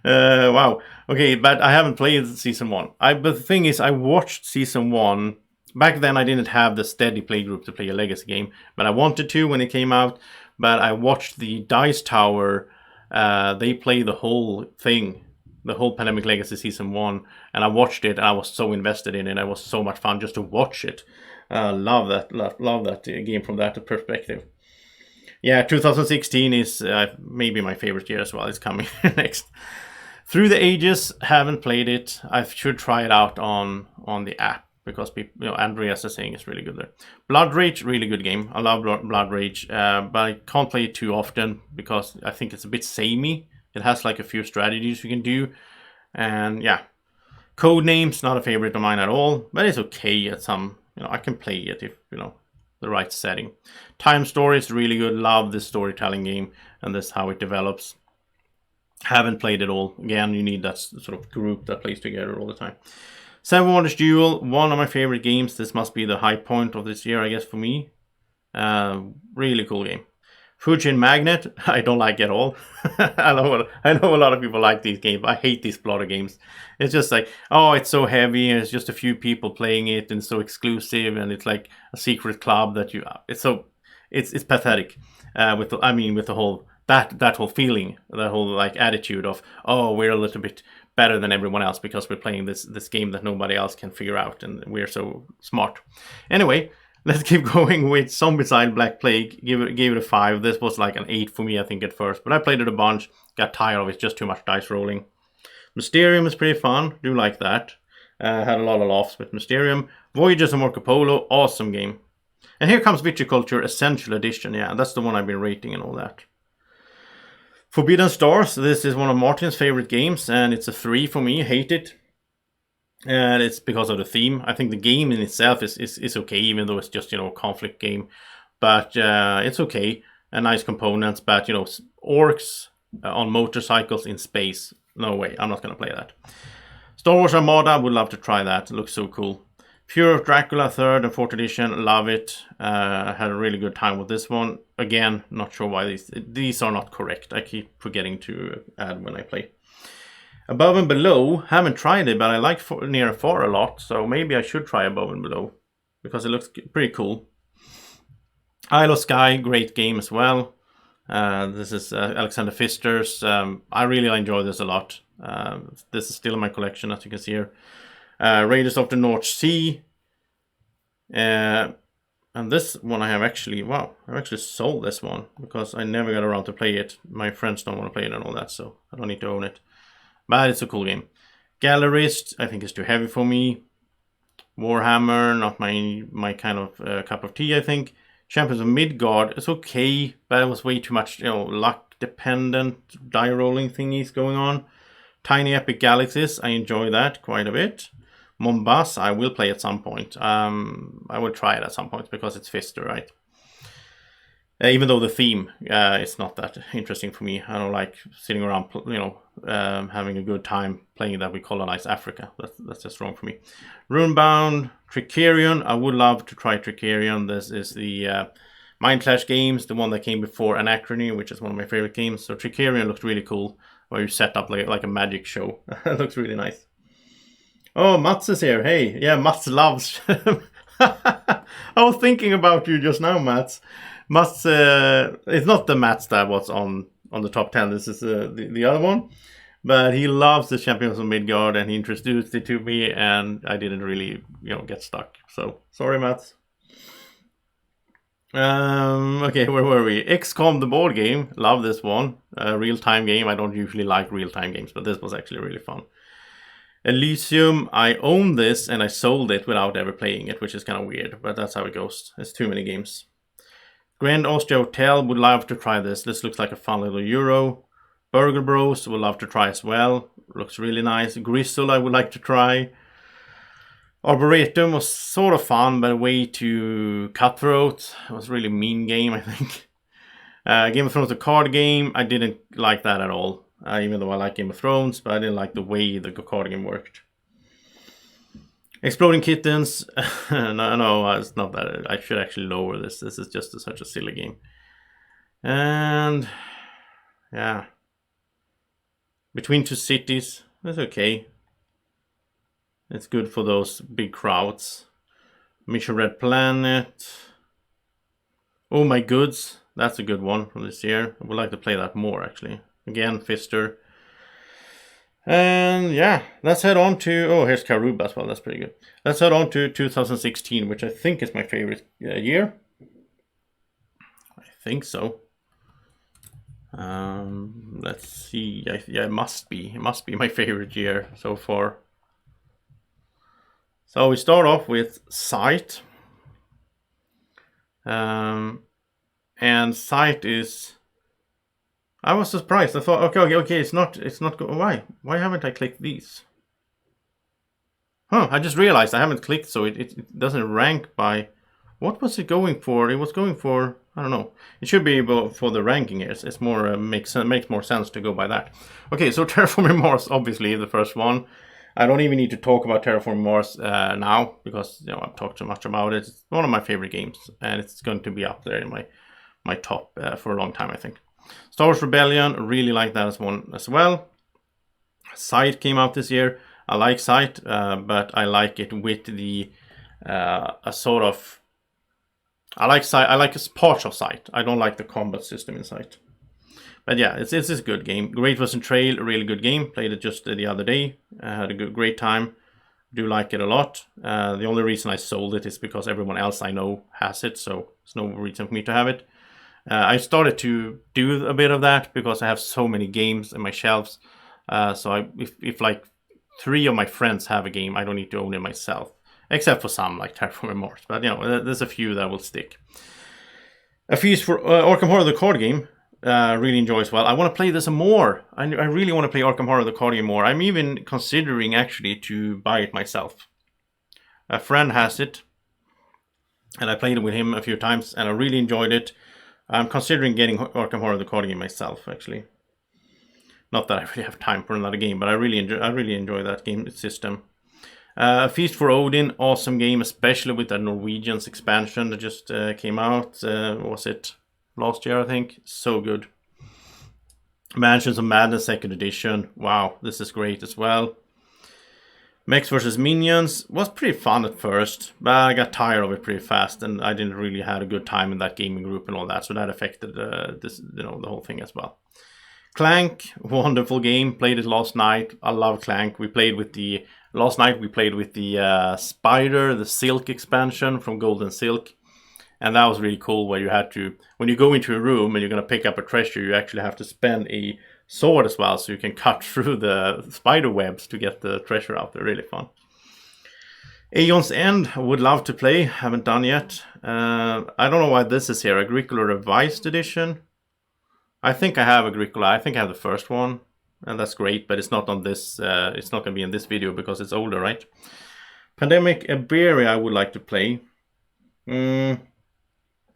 Wow. Okay, but I haven't played Season 1. But the thing is, I watched Season 1. Back then, I didn't have the steady play group to play a Legacy game. But I wanted to when it came out. But I watched the Dice Tower. They play the whole thing. The whole Pandemic Legacy Season 1. And I watched it, and I was so invested in it. It was so much fun just to watch it. Love that game from that perspective. Yeah, 2016 is maybe my favorite year as well. It's coming next. Through the Ages, haven't played it. I should try it out on the app because people, Andreas is saying it's really good there. Blood Rage, really good game. I love Blood Rage, but I can't play it too often because I think it's a bit samey. It has like a few strategies you can do, and yeah. Codenames, not a favorite of mine at all, but it's okay at some. I can play it if the right setting. Time Story is really good. Love this storytelling game and this how it develops. Haven't played it all. Again, you need that sort of group that plays together all the time. Seven Wonders Duel, one of my favorite games. This must be the high point of this year, I guess, for me. Really cool game. Fujin Magnet, I don't like at all. I know a lot of people like these games. I hate these plotter games. It's just like, oh, it's so heavy, and it's just a few people playing it, and so exclusive, and it's like a secret club that you. It's pathetic. With the whole that whole feeling, that whole like attitude of, oh, we're a little bit better than everyone else because we're playing this game that nobody else can figure out, and we're so smart. Anyway. Let's keep going with Zombicide Black Plague. Give it a 5. This was like an 8 for me, I think, at first. But I played it a bunch. Got tired of it. Just too much dice rolling. Mysterium is pretty fun. Do like that. Had a lot of laughs with Mysterium. Voyages of Marco Polo. Awesome game. And here comes Viticulture Essential Edition. Yeah, that's the one I've been rating and all that. Forbidden Stars. This is one of Martin's favorite games. And it's a 3 for me. Hate it. And it's because of the theme. I think the game in itself is okay, even though it's just, a conflict game. But it's okay. And nice components. But, orcs on motorcycles in space. No way. I'm not going to play that. Star Wars Armada. Would love to try that. It looks so cool. Fury of Dracula 3rd and 4th edition. Love it. Had a really good time with this one. Again, not sure why these are not correct. I keep forgetting to add when I play. Above and Below, haven't tried it, but I like Near and Far a lot, so maybe I should try Above and Below, because it looks pretty cool. Isle of Skye, great game as well. This is Alexander Pfister's. I really enjoy this a lot. This is still in my collection, as you can see here. Raiders of the North Sea. And this one I've actually sold this one, because I never got around to play it. My friends don't want to play it and all that, so I don't need to own it. But it's a cool game. Gallerist, I think is too heavy for me. Warhammer, not my kind of cup of tea, I think. Champions of Midgard, it's okay, but it was way too much, luck-dependent die rolling thingies going on. Tiny Epic Galaxies, I enjoy that quite a bit. Mombasa, I will play at some point. I will try it at some point because it's Pfister, right? Even though the theme is not that interesting for me. I don't like sitting around, having a good time playing that we colonize Africa. That's just wrong for me. Runebound, Tricerion. I would love to try Tricerion. This is the Mind Clash games, the one that came before Anachrony, which is one of my favorite games. So Tricerion looks really cool, where you set up like a magic show. It looks really nice. Oh, Mats is here. Hey, yeah, Mats loves. I was thinking about you just now, Mats. Mats, it's not the Mats that was on the top 10. This is the other one. But he loves the Champions of Midgard, and he introduced it to me, and I didn't really, get stuck. So, sorry, Mats. Okay, where were we? XCOM, the board game. Love this one. Real-time game. I don't usually like real-time games, but this was actually really fun. Elysium, I own this, and I sold it without ever playing it, which is kind of weird, but that's how it goes. It's too many games. Grand Austria Hotel, would love to try this. This looks like a fun little Euro. Burger Bros, would love to try as well. Looks really nice. Gristle, I would like to try. Arboretum was sort of fun, but way too cutthroat. It was a really mean game, I think. Game of Thrones, the card game, I didn't like that at all. Even though I like Game of Thrones, but I didn't like the way the card game worked. Exploding Kittens. no, it's not that. I should actually lower this. This is just such a silly game. And yeah, Between Two Cities. That's okay. It's good for those big crowds. Mission Red Planet. Oh My Goods. That's a good one from this year. I would like to play that more, actually. Again, Fister. And yeah, let's head on to... Oh, here's Karuba as well. That's pretty good. Let's head on to 2016, which I think is my favorite year. I think so. Let's see. Yeah, it must be. It must be my favorite year so far. So we start off with Sight. And Sight is... I was surprised. I thought, okay, it's not why haven't I clicked these? I just realized I haven't clicked, so it doesn't rank by... What was it going for? It was going for, I don't know. It should be for the ranking. It's more makes more sense to go by that. Okay, so Terraforming Mars, obviously the first one. I don't even need to talk about Terraforming Mars now, because I've talked so much about it. It's one of my favorite games, and it's going to be up there in my top for a long time, I think. Star Wars Rebellion, really like that as one as well. Sight came out this year. I like Sight, but I like it with the a sort of... I like parts of Sight. I don't like the combat system in Sight. But yeah, it's a good game. Great Western Trail, a really good game. Played it just the other day. Had a great time. Do like it a lot. The only reason I sold it is because everyone else I know has it, so there's no reason for me to have it. I started to do a bit of that because I have so many games in my shelves. So if like 3 of my friends have a game, I don't need to own it myself. Except for some, like Terraforming Mars. But, there's a few that will stick. A Feast for Arkham Horror, the card game. Really enjoy as well. I want to play this more. I really want to play Arkham Horror, the card game more. I'm even considering, actually, to buy it myself. A friend has it. And I played it with him a few times, and I really enjoyed it. I'm considering getting Arkham Horror, the card game myself, actually. Not that I really have time for another game, but I really enjoy that game system. Feast for Odin, awesome game, especially with the Norwegians expansion that just came out. Was it last year, I think? So good. Mansions of Madness 2nd edition. Wow, this is great as well. Mechs vs. Minions was pretty fun at first, but I got tired of it pretty fast, and I didn't really have a good time in that gaming group and all that, so that affected the whole thing as well. Clank, wonderful game. Played it last night. I love Clank. Last night we played with the Spider, the Silk expansion from Golden Silk. And that was really cool, where you had to, when you go into a room and you're going to pick up a treasure, you actually have to spend a sword as well, so you can cut through the spider webs to get the treasure out. They're really fun. Aeon's End, I would love to play. Haven't done yet. I don't know why this is here. Agricola Revised Edition. I think I have Agricola. I think I have the first one. And that's great, but it's not on this. It's not going to be in this video because it's older, right? Pandemic Iberia, I would like to play.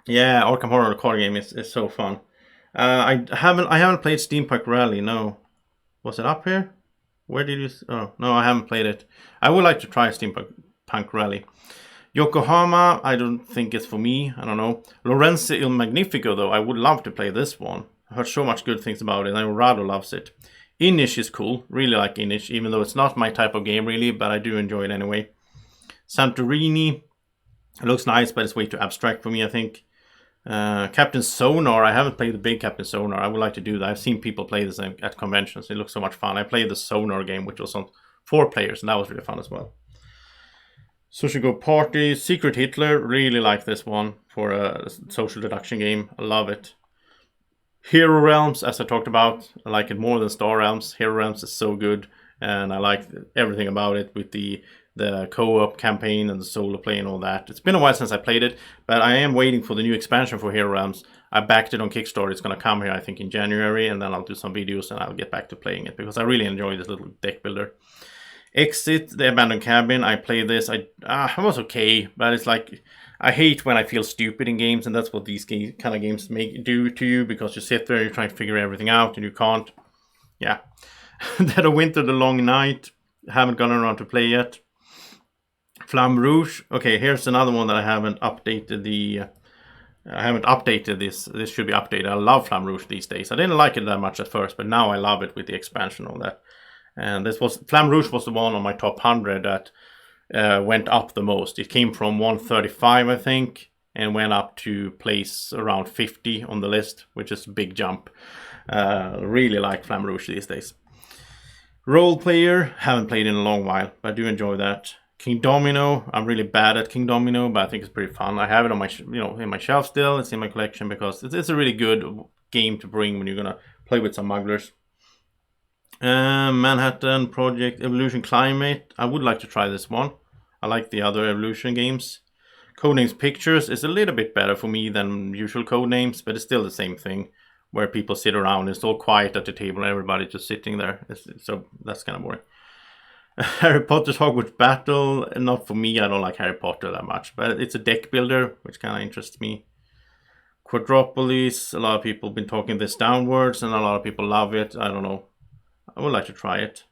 Yeah, Arkham Horror card game is so fun. I haven't played Steampunk Rally. No, was it up here? Where did you? Oh no, I haven't played it. I would like to try Steampunk Rally. Yokohama, I don't think it's for me. I don't know. Lorenzo Il Magnifico, though, I would love to play this one. I heard so much good things about it. I know Rado loves it. Inish is cool. Really like Inish, even though it's not my type of game really, but I do enjoy it anyway. Santorini, it looks nice, but it's way too abstract for me, I think. Captain Sonar, I haven't played the big Captain Sonar. I would like to do that. I've seen people play this at conventions. It looks so much fun. I played the Sonar game, which was on 4 players, and that was really fun as well. Sushi Go Party, Secret Hitler, really like this one for a social deduction game. I love it. Hero Realms, as I talked about, I like it more than Star Realms. Hero Realms is so good, and I like everything about it with the co-op campaign and the solo play and all that. It's been a while since I played it, but I am waiting for the new expansion for Hero Realms. I backed it on Kickstarter. It's going to come here, I think, in January, and then I'll do some videos and I'll get back to playing it because I really enjoy this little deck builder. Exit, The Abandoned Cabin, I played this. I was okay, but it's like, I hate when I feel stupid in games, and that's what these kind of games do to you, because you sit there, you're trying to figure everything out, and you can't. Yeah. Dead of Winter, The Long Night, haven't gone around to play yet. Flamme Rouge. Okay, here's another one that I haven't updated this. This should be updated. I love Flamme Rouge these days. I didn't like it that much at first, but now I love it with the expansion of that. And Flamme Rouge was the one on my top 100 that went up the most. It came from 135, I think, and went up to place around 50 on the list, which is a big jump. Really like Flamme Rouge these days. Role player, haven't played in a long while, but I do enjoy that. King Domino, I'm really bad at King Domino, but I think it's pretty fun. I have it on my, in my shelf still. It's in my collection because it's a really good game to bring when you're gonna play with some mugglers. Manhattan Project Evolution Climate. I would like to try this one. I like the other Evolution games. Codenames Pictures is a little bit better for me than usual Codenames, but it's still the same thing, where people sit around. It's all quiet at the table and everybody just sitting there. So that's kind of boring. Harry Potter's Hogwarts Battle, not for me. I don't like Harry Potter that much, but it's a deck builder, which kind of interests me. Quadropolis, a lot of people have been talking this downwards, and a lot of people love it. I don't know. I would like to try it.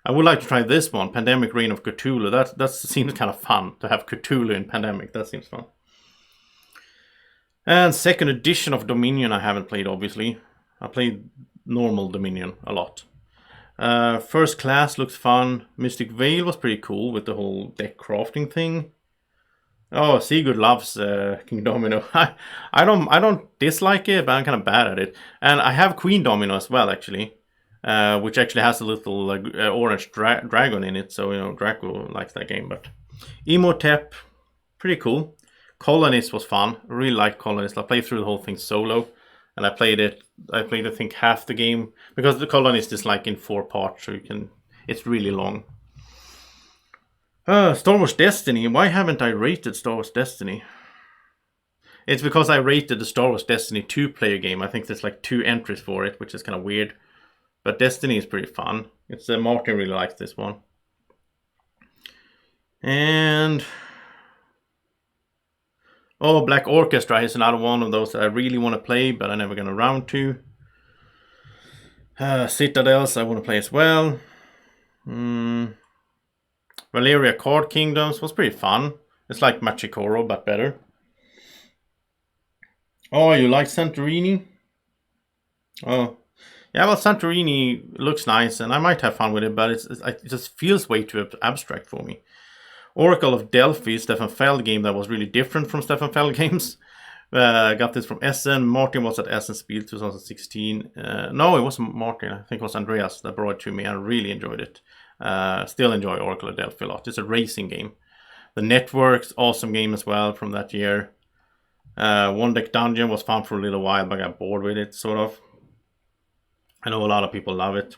I would like to try this one, Pandemic Reign of Cthulhu. That seems kind of fun, to have Cthulhu in Pandemic. That seems fun. And second edition of Dominion I haven't played, obviously. I played normal Dominion a lot. First Class looks fun. Mystic Vale was pretty cool with the whole deck crafting thing. Oh, Sigurd loves King Domino. I don't dislike it, but I'm kind of bad at it. And I have Queen Domino as well, actually, which actually has a little orange dragon in it. So Draco likes that game. But Emotep, pretty cool. Colonist was fun. I really liked Colonist. I played through the whole thing solo. And I played I think half the game, because the Colonist is like in 4 parts, so it's really long. Star Wars Destiny. Why haven't I rated Star Wars Destiny? It's because I rated the Star Wars Destiny 2-player game. I think there's like 2 entries for it, which is kind of weird. But Destiny is pretty fun. It's Martin really likes this one. And Black Orchestra is another one of those that I really want to play, but I never got around to. Citadels I want to play as well. Valeria Card Kingdoms was pretty fun. It's like Machikoro, but better. Oh, you like Santorini? Oh, yeah, well, Santorini looks nice, and I might have fun with it, but it just feels way too abstract for me. Oracle of Delphi, Stefan Feld game that was really different from Stefan Feld games. I got this from Essen. Martin was at Essen Spiel 2016. No, it wasn't Martin. I think it was Andreas that brought it to me. I really enjoyed it. Still enjoy Oracle of Delphi a lot. It's a racing game. The Networks, awesome game as well from that year. One Deck Dungeon was fun for a little while, but I got bored with it, sort of. I know a lot of people love it.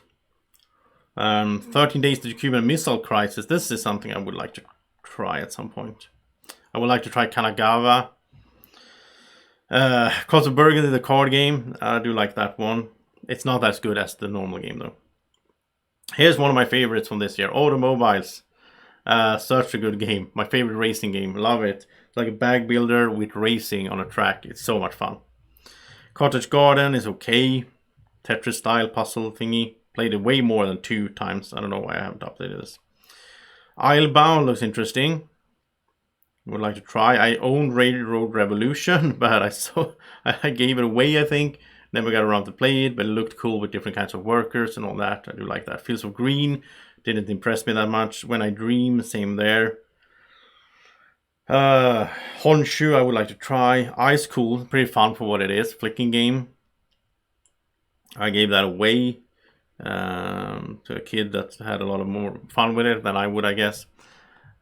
13 Days to the Cuban Missile Crisis. This is something I would like to try at some point. I would like to try Kanagawa. Cost of Burgundy, the card game. I do like that one. It's not as good as the normal game, though. Here's one of my favorites from this year. Automobiles. Such a good game. My favorite racing game. Love it. It's like a bag builder with racing on a track. It's so much fun. Cottage Garden is okay. Tetris style puzzle thingy. Played it way more than 2 times. I don't know why I haven't updated this. Islebound looks interesting. Would like to try. I own Railroad Revolution, but I gave it away, I think. Never got around to play it, but it looked cool with different kinds of workers and all that. I do like that. Fields of Green didn't impress me that much. When I Dream, same there. Honshu, I would like to try. Ice Cool, pretty fun for what it is. Flicking game. I gave that away to a kid that had a lot of more fun with it than I would, I guess.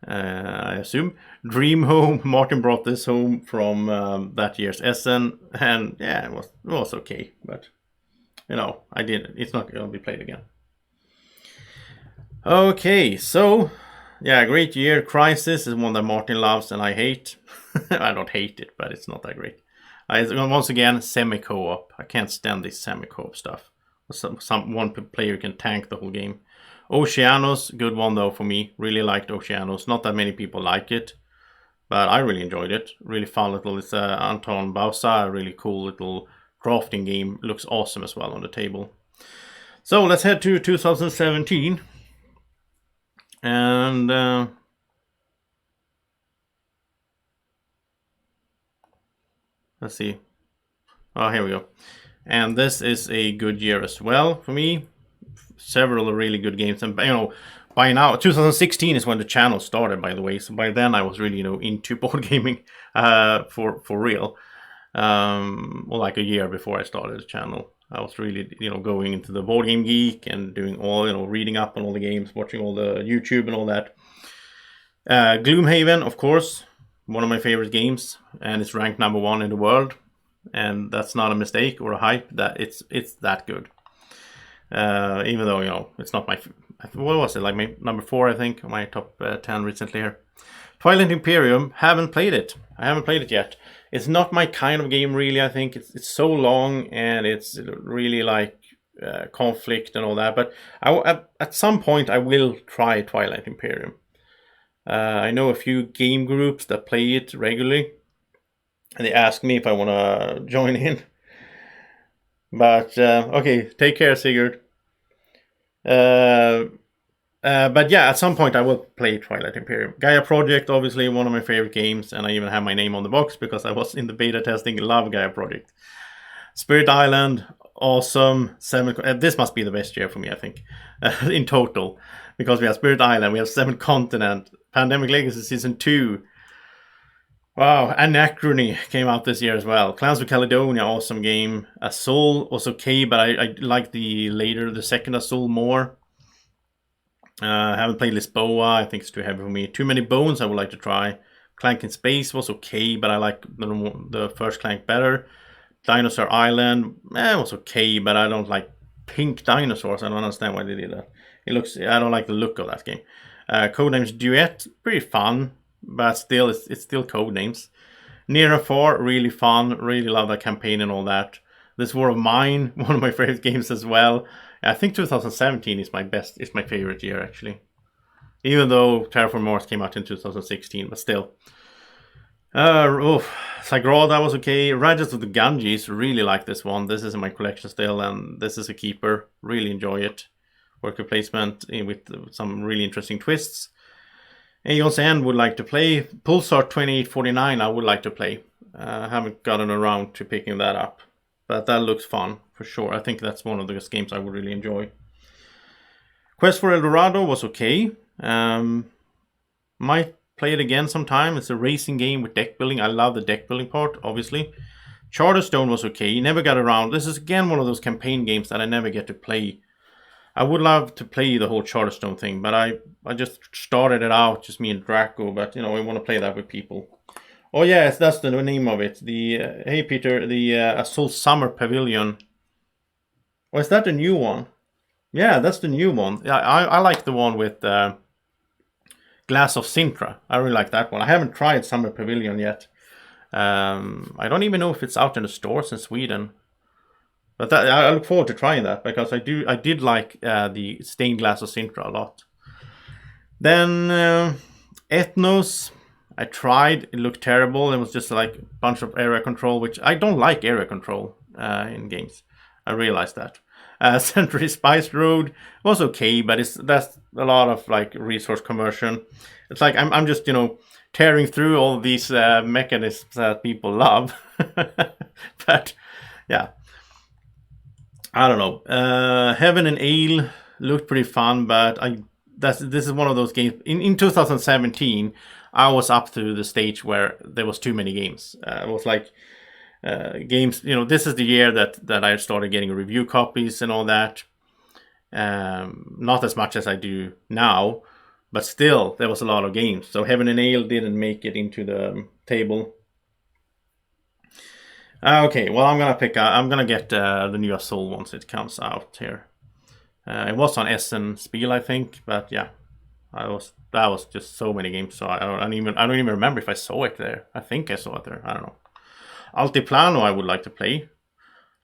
I assume. Dream Home, Martin brought this home from that year's Essen, and yeah, it was okay, but it's not going to be played again. Okay, so yeah, great year. Crisis is one that Martin loves and I hate. I don't hate it, but it's not that great. Once again, semi-co-op. I can't stand this semi-co-op stuff. One player can tank the whole game. Oceanos, good one though for me. Really liked Oceanos. Not that many people like it, but I really enjoyed it. Really fun little. It's Anton Bausa, a really cool little crafting game. Looks awesome as well on the table. So let's head to 2017. And Let's see. Oh, here we go. And this is a good year as well for me. Several really good games, and by now 2016 is when the channel started, by the way. So by then I was really into board gaming for real. Well, like a year before I started the channel, I was really going into the Boardgamegeek and doing all reading up on all the games, watching all the YouTube and all that. Gloomhaven, of course, one of my favorite games, and it's ranked #1 in the world, and that's not a mistake or a hype. That it's that good. Even though it's not my, what was it, like my #4, I think, my top 10 recently here. Twilight Imperium, haven't played it. I haven't played it yet. It's not my kind of game, really. I think it's so long, and it's really like conflict and all that. But at some point I will try Twilight Imperium. I know a few game groups that play it regularly, and they ask me if I want to join in. But okay, take care, Sigurd. But yeah, at some point I will play Twilight Imperium. Gaia Project, obviously one of my favorite games, and I even have my name on the box because I was in the beta testing. Love Gaia Project. Spirit Island, awesome. This must be the best year for me, I think, in total, because we have Spirit Island, we have 7 Continent, Pandemic Legacy Season 2. Wow, Anachrony came out this year as well. Clans of Caledonia, awesome game. Azul was okay, but I like the second Azul more. Haven't played Lisboa, I think it's too heavy for me. Too Many Bones I would like to try. Clank in Space was okay, but I like the first Clank better. Dinosaur Island, was okay, but I don't like pink dinosaurs. I don't understand why they did that. I don't like the look of that game. Codenames Duet, pretty fun, but still, it's still Codenames. Nira 4, really fun, really love that campaign and all that. This War of Mine, one of my favorite games as well. I think 2017 is my favorite year, actually. Even though Terraform Mars came out in 2016, but still. Sagrada was okay. Rajas of the Ganges, really like this one. This is in my collection still, and this is a keeper. Really enjoy it. Worker placement with some really interesting twists. Aeon's End would like to play. Pulsar 2849 I would like to play. I haven't gotten around to picking that up, but that looks fun for sure. I think that's one of those games I would really enjoy. Quest for El Dorado was okay. Might play it again sometime. It's a racing game with deck building. I love the deck building part, obviously. Charterstone was okay. Never got around. This is again one of those campaign games that I never get to play. I would love to play the whole Charterstone thing, but I just started it out, just me and Draco, but I want to play that with people. Oh yes, that's the name of it. Hey Peter, the Azul Summer Pavilion. Oh, is that the new one? Yeah, that's the new one. Yeah, I like the one with Glass of Sintra. I really like that one. I haven't tried Summer Pavilion yet. I don't even know if it's out in the stores in Sweden. But I look forward to trying that, because I did like the stained glass of Sintra a lot. Then Ethnos, I tried. It looked terrible. It was just like a bunch of area control, which I don't like area control in games. I realized that. Century Spice Road was okay, but that's a lot of like resource conversion. It's like I'm just tearing through all these mechanisms that people love. But yeah. I don't know. Heaven and Ale looked pretty fun, but this is one of those games. In 2017, I was up to the stage where there was too many games. It was like games. This is the year that I started getting review copies and all that. Not as much as I do now, but still there was a lot of games. So Heaven and Ale didn't make it into the table. Okay, well I'm gonna get the new Azul once it comes out here. It was on Essen Spiel, I think, but yeah, that was just so many games. So I don't even remember if I saw it there. I think I saw it there. I don't know. Altiplano I would like to play.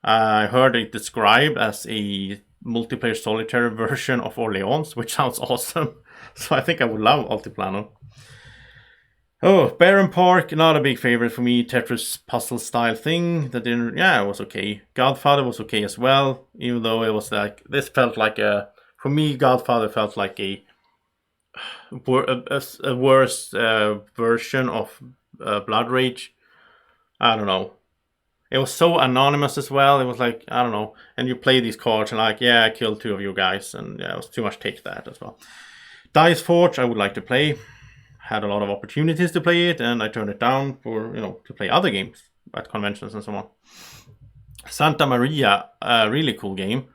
I heard it described as a multiplayer solitaire version of Orleans, which sounds awesome. So I think I would love Altiplano. Oh, Baron Park, not a big favorite for me. Tetris puzzle style thing that didn't. Yeah, it was okay. Godfather was okay as well, even though it was like this felt like for me. Godfather felt like a worse version of Blood Rage. I don't know. It was so anonymous as well. It was like, I don't know. And you play these cards and like, yeah, I killed 2 of you guys. And yeah, it was too much take that as well. Dice Forge, I would like to play. Had a lot of opportunities to play it, and I turned it down for, to play other games at conventions and so on. Santa Maria, a really cool game.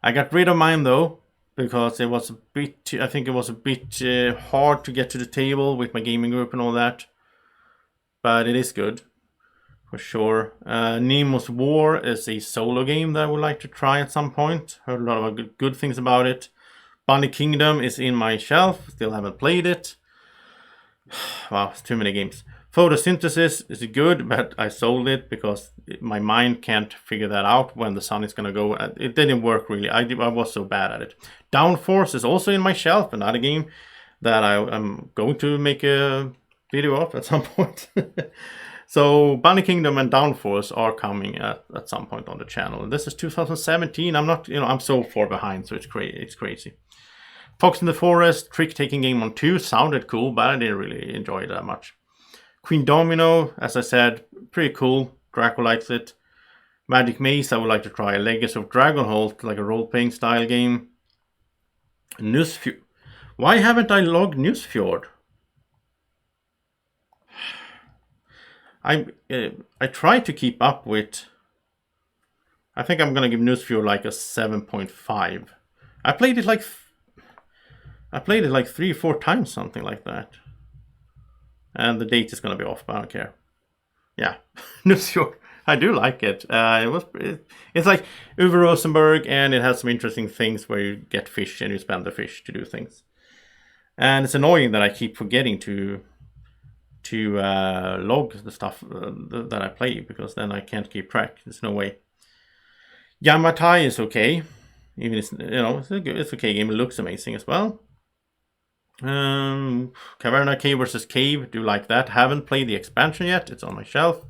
I got rid of mine though, because it was a bit, I think it was a bit hard to get to the table with my gaming group and all that. But it is good, for sure. Nemo's War is a solo game that I would like to try at some point. Heard a lot of good things about it. Bunny Kingdom is in my shelf, still haven't played it. Wow, it's too many games. Photosynthesis is good, but I sold it because my mind can't figure that out when the sun is gonna go. It didn't work really. I was so bad at it. Downforce is also in my shelf, another game that I'm going to make a video of at some point. So Bunny Kingdom and Downforce are coming at some point on the channel. This is 2017. I'm not, I'm so far behind, so it's crazy. Fox in the Forest, trick-taking game on 2 sounded cool, but I didn't really enjoy it that much. Queen Domino, as I said, pretty cool. Draco likes it. Magic Maze, I would like to try. Legacy of Dragonholt, like a role-playing style game. Nusfjord. Why haven't I logged Nusfjord? I try to keep up with. I think I'm gonna give Nusfjord like a 7.5. I played it like 3 or 4 times, something like that. And the date is gonna be off, but I don't care. Yeah, Nusfjord. I do like it. It's like Uwe Rosenberg, and it has some interesting things where you get fish and you spend the fish to do things. And it's annoying that I keep forgetting to log the stuff that I play, because then I can't keep track. There's no way. Yamatai is okay. Even it's okay game. It looks amazing as well. Caverna Cave versus Cave. Do like that. Haven't played the expansion yet. It's on my shelf.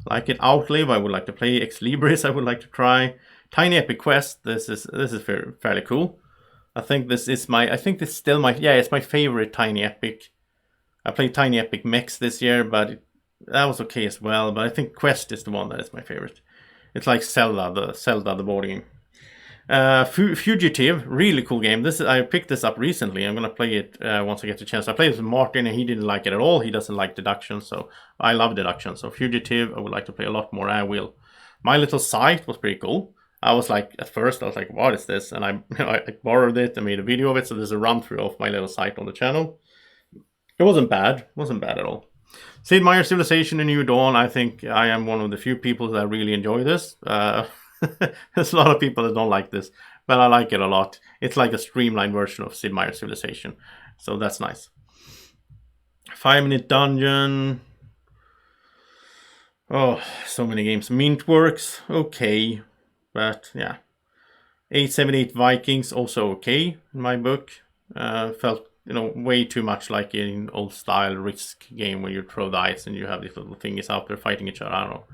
Like it. Outlive, I would like to play. Ex Libris, I would like to try. Tiny Epic Quest. This is fairly cool. I think this is still my it's my favorite Tiny Epic. I played Tiny Epic Mechs this year, but that was okay as well. But I think Quest is the one that is my favorite. It's like Zelda, the board game. Fugitive, really cool game. I picked this up recently. I'm gonna play it once I get the chance. I played it with Martin, and he didn't like it at all. He doesn't like deduction, so I love deduction. So Fugitive, I would like to play a lot more. I will. My Little Sight was pretty cool. I was like, at first, I was like, what is this? And I borrowed it and made a video of it. So there's a run through of My Little Sight on the channel. It wasn't bad. It wasn't bad at all. Sid Meier's Civilization: A New Dawn. I think I am one of the few people that really enjoy this. There's a lot of people that don't like this, but I like it a lot. It's like a streamlined version of Sid Meier's Civilization, so that's nice. 5-Minute Dungeon. Oh, so many games. Mintworks, okay, but yeah. 878 Vikings, also okay in my book. Felt way too much like an old style Risk game where you throw dice and you have these little thingies out there fighting each other. I don't know.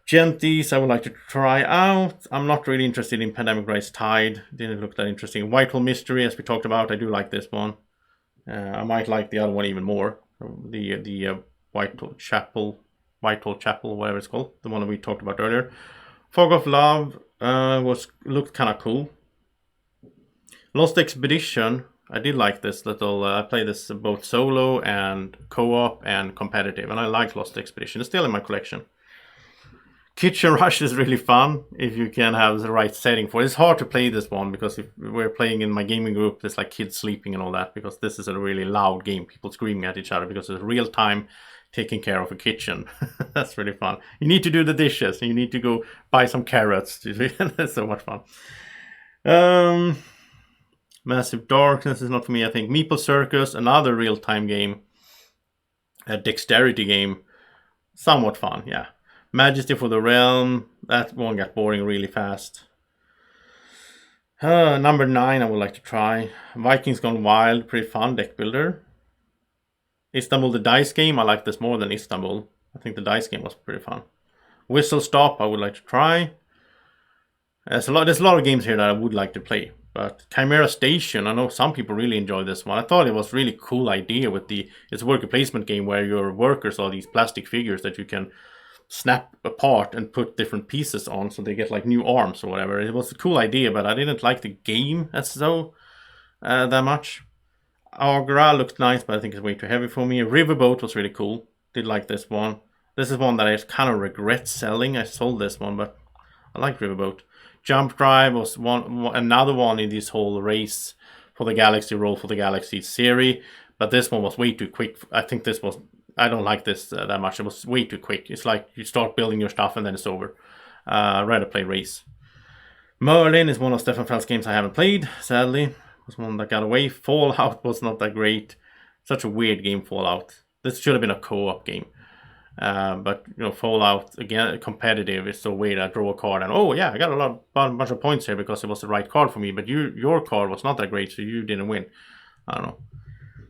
Genties, I would like to try out. I'm not really interested in Pandemic Rise Tide. Didn't look that interesting. Whitehall Mystery, as we talked about, I do like this one. I might like the other one even more. The Whitehall Chapel, whatever it's called. The one that we talked about earlier. Fog of Love looked kind of cool. Lost Expedition, I did like this little. I played this both solo and co-op and competitive, and I like Lost Expedition. It's still in my collection. Kitchen Rush is really fun if you can have the right setting for it. It's hard to play this one because if we're playing in my gaming group, there's like kids sleeping and all that, because this is a really loud game. People screaming at each other because it's real time taking care of a kitchen. That's really fun. You need to do the dishes and you need to go buy some carrots. That's so much fun. Massive Darkness is not for me, I think. Meeple Circus, another real time game. A dexterity game. Somewhat fun, yeah. Majesty for the Realm, that one got boring really fast. Number 9 I would like to try. Vikings Gone Wild, pretty fun deck builder. Istanbul the Dice Game, I like this more than Istanbul. I think the dice game was pretty fun. Whistle Stop, I would like to try. There's a lot of games here that I would like to play. But Chimera Station, I know some people really enjoy this one. I thought it was a really cool idea with it's a worker placement game where your workers are these plastic figures that you can snap apart and put different pieces on so they get like new arms or whatever. It was a cool idea, but I didn't like the game as so that much. Agra looked nice, but I think it's way too heavy for me. Riverboat was really cool. Did like this one. This is one that I kind of regret selling. I sold this one, but I like Riverboat. Jump Drive was another one in this whole race for the Galaxy Roll for the Galaxy series, but this one was way too quick. I think this was, I don't like this that much. It was way too quick. It's like you start building your stuff and then it's over. I'd rather play Race. Merlin is one of Stefan Feld's games I haven't played, sadly. It was one that got away. Fallout was not that great. Such a weird game, Fallout. This should have been a co-op game. But you know, Fallout again, competitive is so weird. I draw a card and oh yeah, I got a bunch of points here because it was the right card for me. But your card was not that great, so you didn't win. I don't know.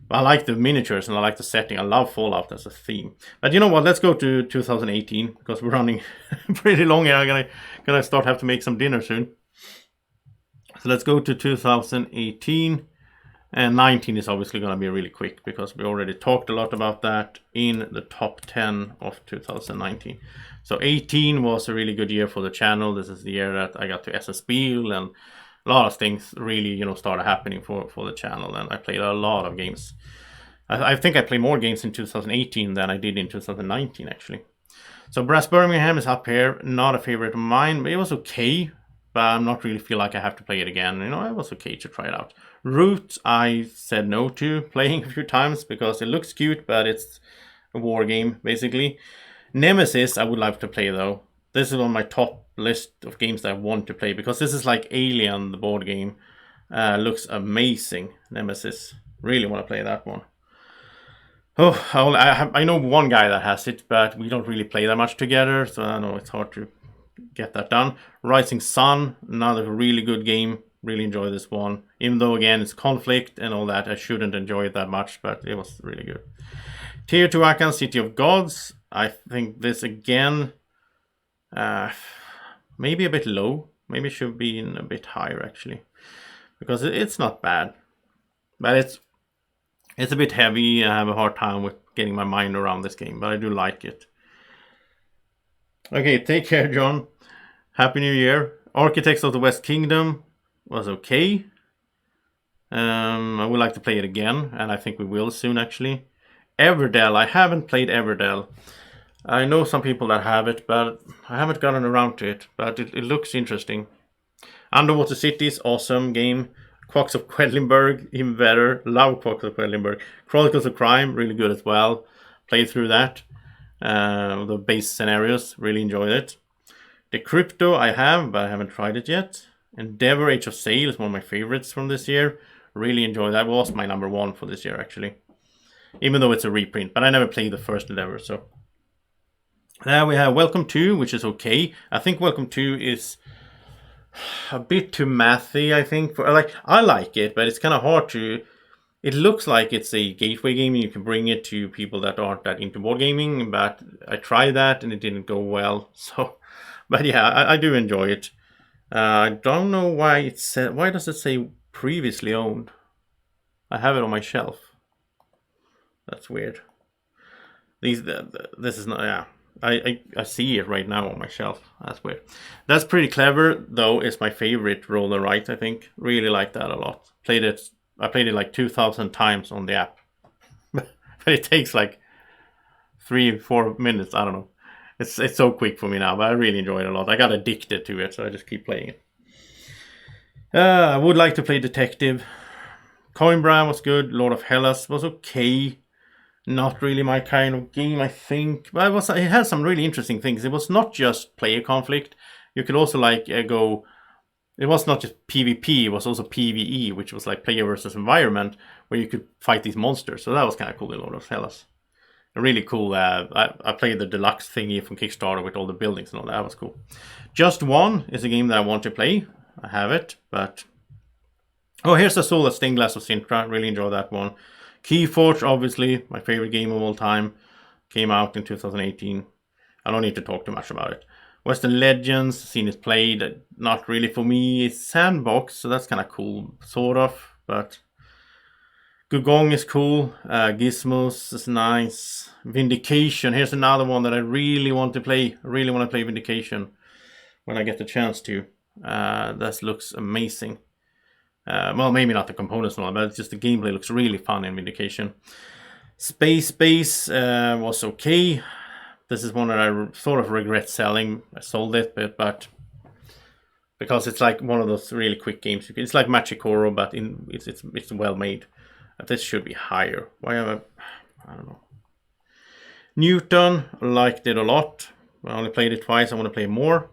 But I like the miniatures and I like the setting. I love Fallout as a theme. But you know what? Let's go to 2018 because we're running pretty long here. I'm gonna have to make some dinner soon. So let's go to 2018. And 19 is obviously going to be really quick because we already talked a lot about that in the top 10 of 2019. So 18 was a really good year for the channel. This is the year that I got to SS Spiel and a lot of things really, you know, started happening for the channel. And I played a lot of games. I think I played more games in 2018 than I did in 2019 actually. So Brass Birmingham is up here. Not a favorite of mine, but it was okay. But I'm not really feel like I have to play it again. You know, it was okay to try it out. Root, I said no to playing a few times because it looks cute, but it's a war game, basically. Nemesis, I would like to play, though. This is on my top list of games that I want to play because this is like Alien, the board game. Looks amazing, Nemesis. Really want to play that one. Oh, I know one guy that has it, but we don't really play that much together, so I know it's hard to get that done. Rising Sun, another really good game. Really enjoy this one. Even though, again, it's conflict and all that, I shouldn't enjoy it that much, but it was really good. Teotihuacan, City of Gods. I think this, again, maybe a bit low. Maybe it should be in a bit higher, actually. Because it's not bad. But it's a bit heavy. I have a hard time with getting my mind around this game, but I do like it. Okay, take care, John. Happy New Year. Architects of the West Kingdom was okay. I would like to play it again, and I think we will soon, actually. Everdell, I haven't played Everdell. I know some people that have it, but I haven't gotten around to it, but it looks interesting. Underwater Cities, awesome game. Quacks of Quedlinburg, even better. Love Quacks of Quedlinburg. Chronicles of Crime, really good as well. Played through that. The base scenarios, really enjoyed it. The Crypto I have, but I haven't tried it yet. Endeavor Age of Sail is one of my favorites from this year. Really enjoyed that. Was my number one for this year, actually. Even though it's a reprint, but I never played the first Endeavor, so. There we have Welcome 2, which is okay. I think Welcome 2 is a bit too mathy, I think. I like it, but it's kind of hard to... It looks like it's a gateway game and you can bring it to people that aren't that into board gaming, but I tried that and it didn't go well. So, but yeah, I do enjoy it. I don't know why it said. Why does it say previously owned? I have it on my shelf. That's weird. This is not. Yeah, I see it right now on my shelf. That's weird. That's pretty clever, though. It's my favorite roller, right? I think really like that a lot. I played it like 2,000 times on the app, but it takes like 3-4 minutes. I don't know. It's so quick for me now, but I really enjoy it a lot. I got addicted to it, so I just keep playing it. I would like to play Detective. Coimbra was good. Lord of Hellas was okay. Not really my kind of game, I think. But it had some really interesting things. It was not just player conflict. You could also go... It was not just PvP, it was also PvE, which was like player versus environment, where you could fight these monsters. So that was kind of cool in Lord of Hellas. Really cool. I played the deluxe thingy from Kickstarter with all the buildings and all that. That was cool. Just One is a game that I want to play. I have it, but... Oh, here's the Soul of Stained Glass of Sintra. Really enjoy that one. Keyforge, obviously, my favorite game of all time. Came out in 2018. I don't need to talk too much about it. Western Legends, seen it played. Not really for me. It's sandbox, so that's kind of cool, sort of. But Gugong is cool. Gizmos is nice. Vindication. Here's another one that I really want to play. I really want to play Vindication when I get the chance to. This looks amazing. Well, maybe not the components and all, but it's just the gameplay looks really fun in Vindication. Space Base was okay. This is one that I sort of regret selling. I sold it, but because it's like one of those really quick games. It's like Machikoro, but it's well made. This should be higher. Why have I don't know. Newton, liked it a lot. I only played it twice. I want to play more.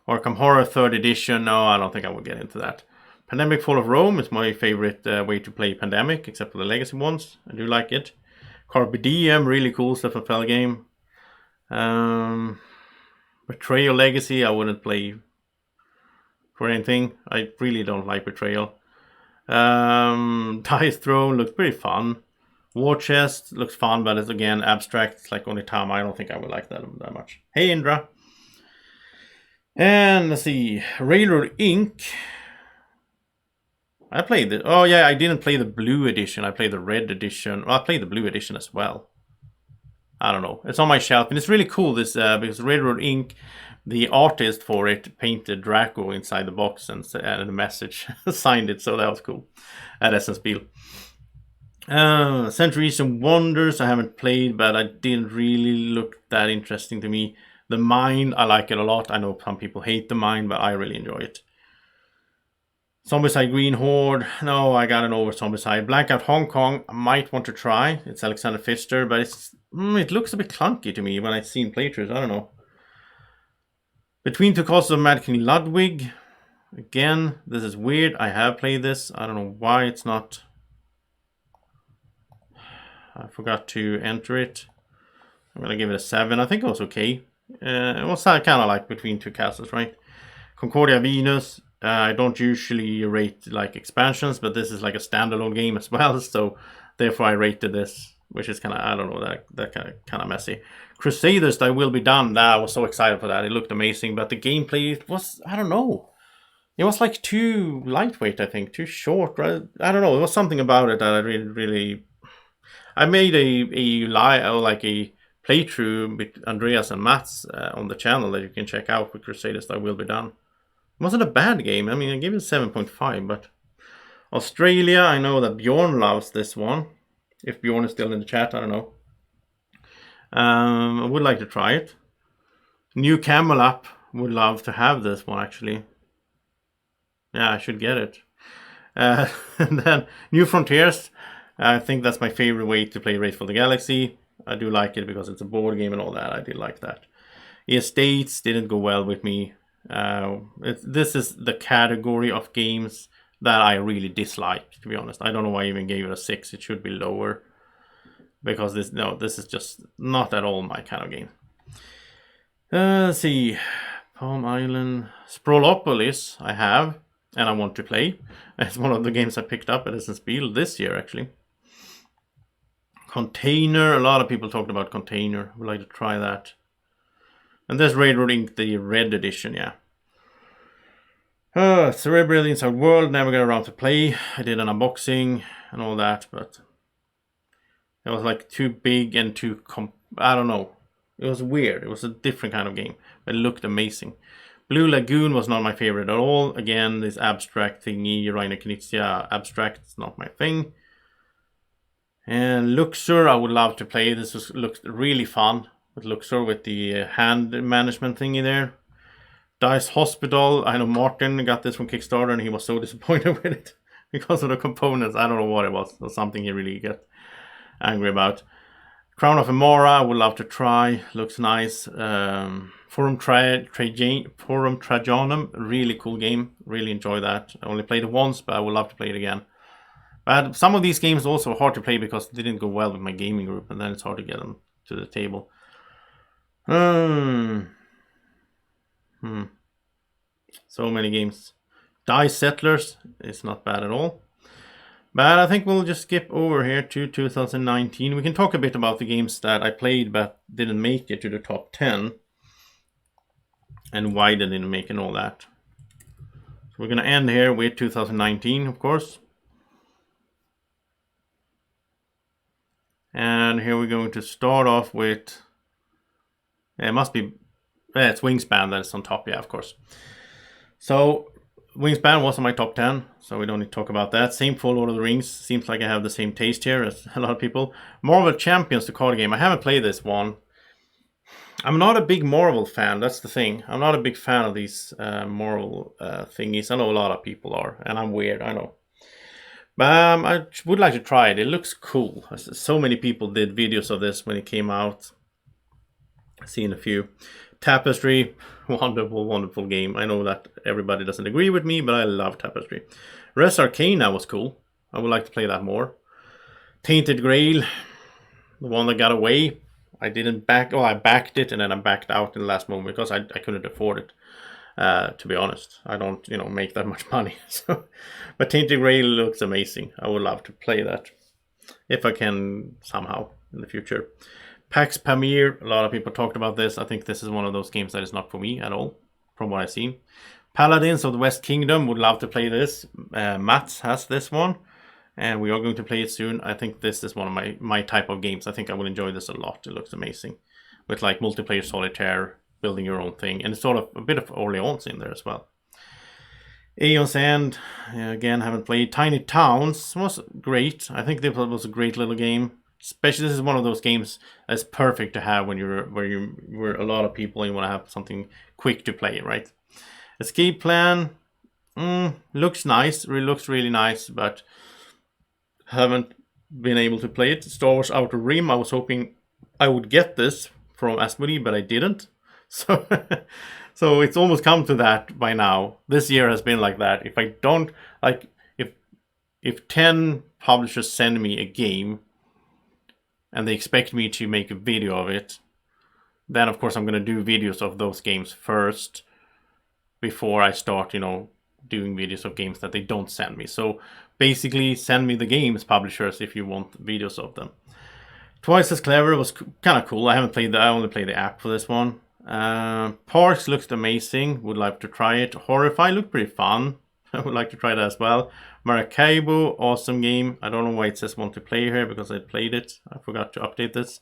Arkham Horror 3rd edition. No, I don't think I will get into that. Pandemic Fall of Rome is my favorite way to play Pandemic, except for the legacy ones. I do like it. Carpe Diem, really cool FFL game. Betrayal Legacy, I wouldn't play for anything. I really don't like Betrayal. Dice Throne looks pretty fun. War Chest looks fun, but it's again abstract. It's like only time. I don't think I would like that much. Hey Indra. And let's see. Railroad Inc. I played it. Oh yeah, I didn't play the blue edition. I played the red edition. Well, I played the blue edition as well. I don't know. It's on my shelf, and it's really cool. This because Railroad Inc. The artist for it painted Draco inside the box and added a message, signed it, so that was cool. At Essence Spiel. Centuries and Wonders I haven't played, but I didn't really look that interesting to me. The Mind, I like it a lot. I know some people hate The Mind, but I really enjoy it. Zombicide Green Horde, no, I got an over Zombicide. Blackout Hong Kong, I might want to try. It's Alexander Pfister, but it looks a bit clunky to me when I've seen playthroughs, I don't know. Between Two Castles of Mad King Ludwig. Again, this is weird. I have played this. I don't know why it's not. I forgot to enter it. I'm going to give it a 7. I think it was okay. It was kind of like Between Two Castles, right? Concordia Venus. I don't usually rate like expansions, but this is like a standalone game as well. So therefore I rated this, which is kind of, I don't know, that kind of messy. Crusaders, Thy Will Be Done. I was so excited for that. It looked amazing, but the gameplay was, I don't know. It was like too lightweight, I think, too short. Right? I don't know. It was something about it that I really. I made a playthrough with Andreas and Mats on the channel that you can check out with Crusaders, Thy Will Be Done. It wasn't a bad game. I mean, I gave it 7.5, but Australia, I know that Bjorn loves this one. If Bjorn is still in the chat, I don't know. I would like to try it. New Camel Up, would love to have this one actually. Yeah, I should get it. And then New Frontiers, I think that's my favorite way to play Race for the Galaxy. I do like it because it's a board game and all that. I did like that. Estates didn't go well with me. This is the category of games that I really dislike, to be honest. I don't know why I even gave it a 6. It should be lower. Because this is just not at all my kind of game. Let's see. Palm Island. Sprawlopolis I have, and I want to play. It's one of the games I picked up at Essence Spiel this year, actually. Container. A lot of people talked about Container. Would like to try that. And there's Railroad Inc., the red edition, yeah. Cerebral Inside World, never got around to play. I did an unboxing and all that, but it was like too big and too I don't know. It was weird. It was a different kind of game, but it looked amazing. Blue Lagoon was not my favorite at all. Again, this abstract thingy, Rainer Knizia abstract, is not my thing. And Luxor, I would love to play. This looks really fun. With Luxor, with the hand management thingy there. Dice Hospital, I know Martin got this from Kickstarter and he was so disappointed with it because of the components. I don't know what it was. It was something he really got angry about. Crown of Amora, I would love to try. Looks nice. Forum Trajanum, really cool game. Really enjoy that. I only played it once, but I would love to play it again. But some of these games are also hard to play because they didn't go well with my gaming group, and then it's hard to get them to the table. So many games. Dice Settlers is not bad at all. But I think we'll just skip over here to 2019. We can talk a bit about the games that I played but didn't make it to the top 10. And why they didn't make it and all that. So we're going to end here with 2019, of course. And here we're going to start off with, it must be, it's Wingspan that's on top, yeah, of course. So Wingspan was on my top 10, so we don't need to talk about that. Same for Lord of the Rings. Seems like I have the same taste here as a lot of people. Marvel Champions, the card game. I haven't played this one. I'm not a big Marvel fan, that's the thing. I'm not a big fan of these Marvel thingies. I know a lot of people are, and I'm weird, I know. But I would like to try it. It looks cool. So many people did videos of this when it came out. I've seen a few. Tapestry, wonderful, wonderful game. I know that everybody doesn't agree with me, but I love Tapestry. Res Arcana was cool. I would like to play that more. Tainted Grail, the one that got away. I didn't back. Oh, I backed it and then I backed out in the last moment because I couldn't afford it. To be honest, I don't make that much money. So, but Tainted Grail looks amazing. I would love to play that if I can somehow in the future. Pax Pamir, a lot of people talked about this. I think this is one of those games that is not for me at all, from what I've seen. Paladins of the West Kingdom, would love to play this. Mats has this one, and we are going to play it soon. I think this is one of my type of games. I think I will enjoy this a lot. It looks amazing. With like multiplayer solitaire, building your own thing, and it's sort of a bit of Orleans in there as well. Aeon's End, again, haven't played. Tiny Towns was great. I think this was a great little game. Especially, this is one of those games that's perfect to have when you're a lot of people and you want to have something quick to play, right? Escape Plan looks nice, looks really nice, but haven't been able to play it. Star Wars Outer Rim, I was hoping I would get this from Asmodee, but I didn't. So, so it's almost come to that by now. This year has been like that. If I don't like, if 10 publishers send me a game and they expect me to make a video of it, then of course I'm going to do videos of those games first before I start, doing videos of games that they don't send me. So basically, send me the games, publishers, if you want videos of them. Twice as Clever was kind of cool. I only played the app for this one. Parks looks amazing. Would like to try it. Horrify looked pretty fun. I would like to try that as well. Maracaibo, awesome game. I don't know why it says want to play here because I played it. I forgot to update this.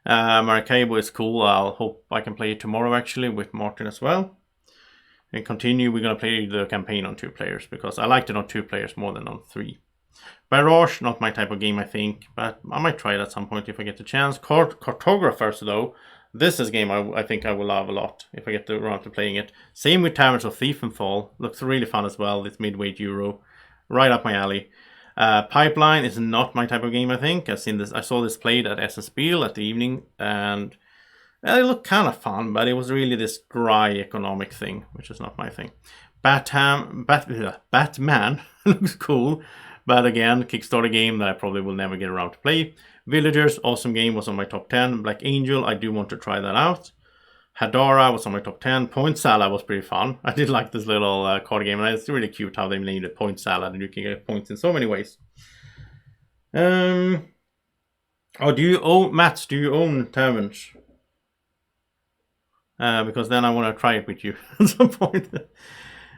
Maracaibo is cool. I'll hope I can play it tomorrow actually with Martin as well. And continue, we're going to play the campaign on 2 players because I liked it on 2 players more than on 3. Barrage, not my type of game I think, but I might try it at some point if I get the chance. Cartographers though, this is a game I think I will love a lot if I get around to playing it. Same with Taverns of Thiefenfall. Looks really fun as well. It's midweight Euro. Right up my alley. Pipeline is not my type of game, I think. I saw this played at Essen Spiel at the evening, and it looked kind of fun, but it was really this dry economic thing, which is not my thing. Batman looks cool, but again, Kickstarter game that I probably will never get around to play. Villagers, awesome game, was on my top 10. Black Angel, I do want to try that out. Hadara was on my top 10. Point Salad was pretty fun. I did like this little card game, and it's really cute how they named it Point Salad, and you can get points in so many ways. Do you own Taverns? Because then I want to try it with you at some point.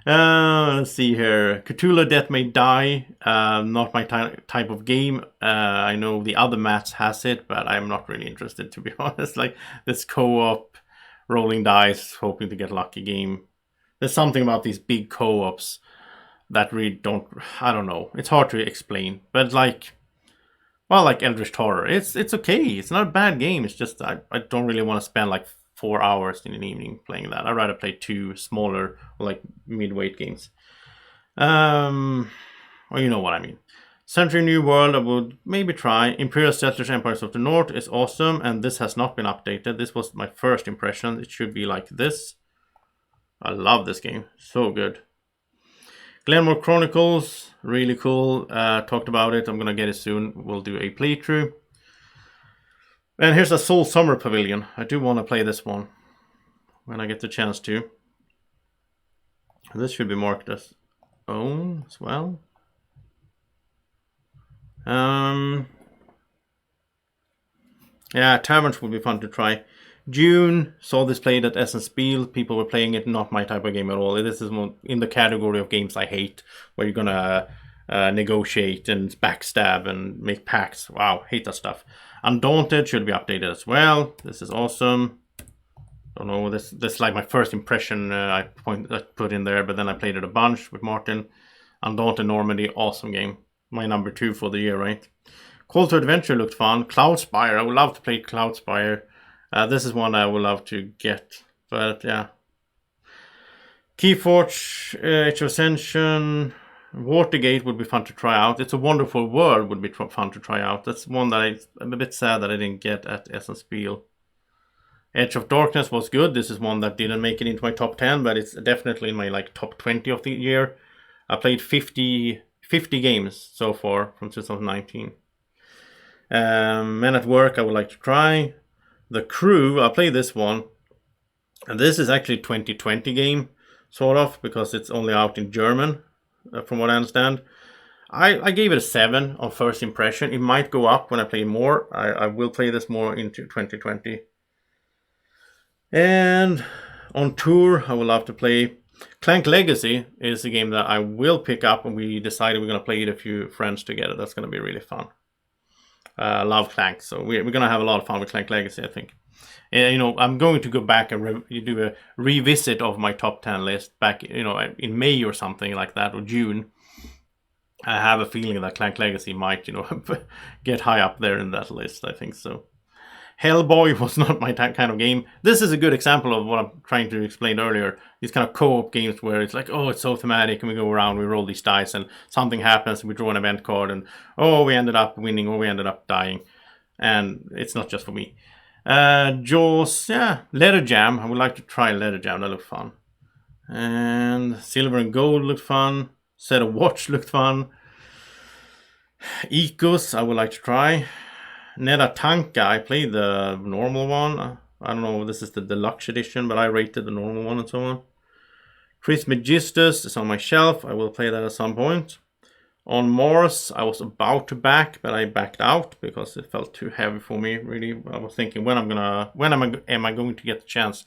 Let's see here. Cthulhu Death May Die. Not my type of game. I know the other Mats has it, but I'm not really interested, to be honest. Like this co-op, rolling dice, hoping to get lucky game. There's something about these big co-ops that really I don't know. It's hard to explain. But like Eldritch Horror, it's okay. It's not a bad game. It's just I don't really want to spend like 4 hours in an evening playing that. I'd rather play 2 smaller, like mid-weight games. Well, you know what I mean. Century New World, I would maybe try. Imperial Settlers Empires of the North is awesome, and this has not been updated. This was my first impression. It should be like this. I love this game. So good. Glenmore Chronicles, really cool. Talked about it. I'm going to get it soon. We'll do a playthrough. And here's a Soul Summer Pavilion. I do want to play this one when I get the chance to. This should be marked as own as well. Yeah, Taverns would be fun to try. June, saw this played at Essen Spiel. People were playing it, not my type of game at all. This is in the category of games I hate, where you're gonna negotiate and backstab and make pacts. Wow, hate that stuff. Undaunted should be updated as well. This is awesome. Don't know, this is like my first impression I put in there, but then I played it a bunch with Martin. Undaunted Normandy, awesome game. My number 2 for the year, right? Call to Adventure looked fun. Cloudspire, I would love to play Cloudspire. This is one I would love to get, but yeah. Keyforge, Age of Ascension, Watergate would be fun to try out. It's a Wonderful World would be fun to try out. That's one that I'm a bit sad that I didn't get at Essenspiel. Edge of Darkness was good. This is one that didn't make it into my top 10, but it's definitely in my like top 20 of the year. I played 50 games so far from 2019. Men at Work I would like to try. The Crew, I'll play this one. And this is actually a 2020 game, sort of, because it's only out in German, from what I understand. I gave it a 7 on first impression. It might go up when I play more. I will play this more into 2020. And on tour, I would love to play Clank Legacy. Is a game that I will pick up when we decided we're going to play it a few friends together. That's going to be really fun. Love Clank, so we're going to have a lot of fun with Clank Legacy, I think. You know, I'm going to go back and do a revisit of my top 10 list back, you know, in May or something like that, or June. I have a feeling that Clank Legacy might, you know, get high up there in that list, I think so. Hellboy was not my kind of game. This is a good example of what I'm trying to explain earlier. These kind of co-op games where it's like, oh, it's so thematic, and we go around, we roll these dice, and something happens, and we draw an event card, and oh, we ended up winning, or we ended up dying. And it's not just for me. Jaws, yeah, Leather Jam. I would like to try Leather Jam, that looked fun. And Silver and Gold looked fun. Set of Watch looked fun. Ecos, I would like to try. Neda Tanka, I played the normal one. I don't know if this is the deluxe edition, but I rated the normal one and so on. Chris Magistus is on my shelf. I will play that at some point. On Mars, I was about to back, but I backed out because it felt too heavy for me. Really, I was thinking when am I going to get the chance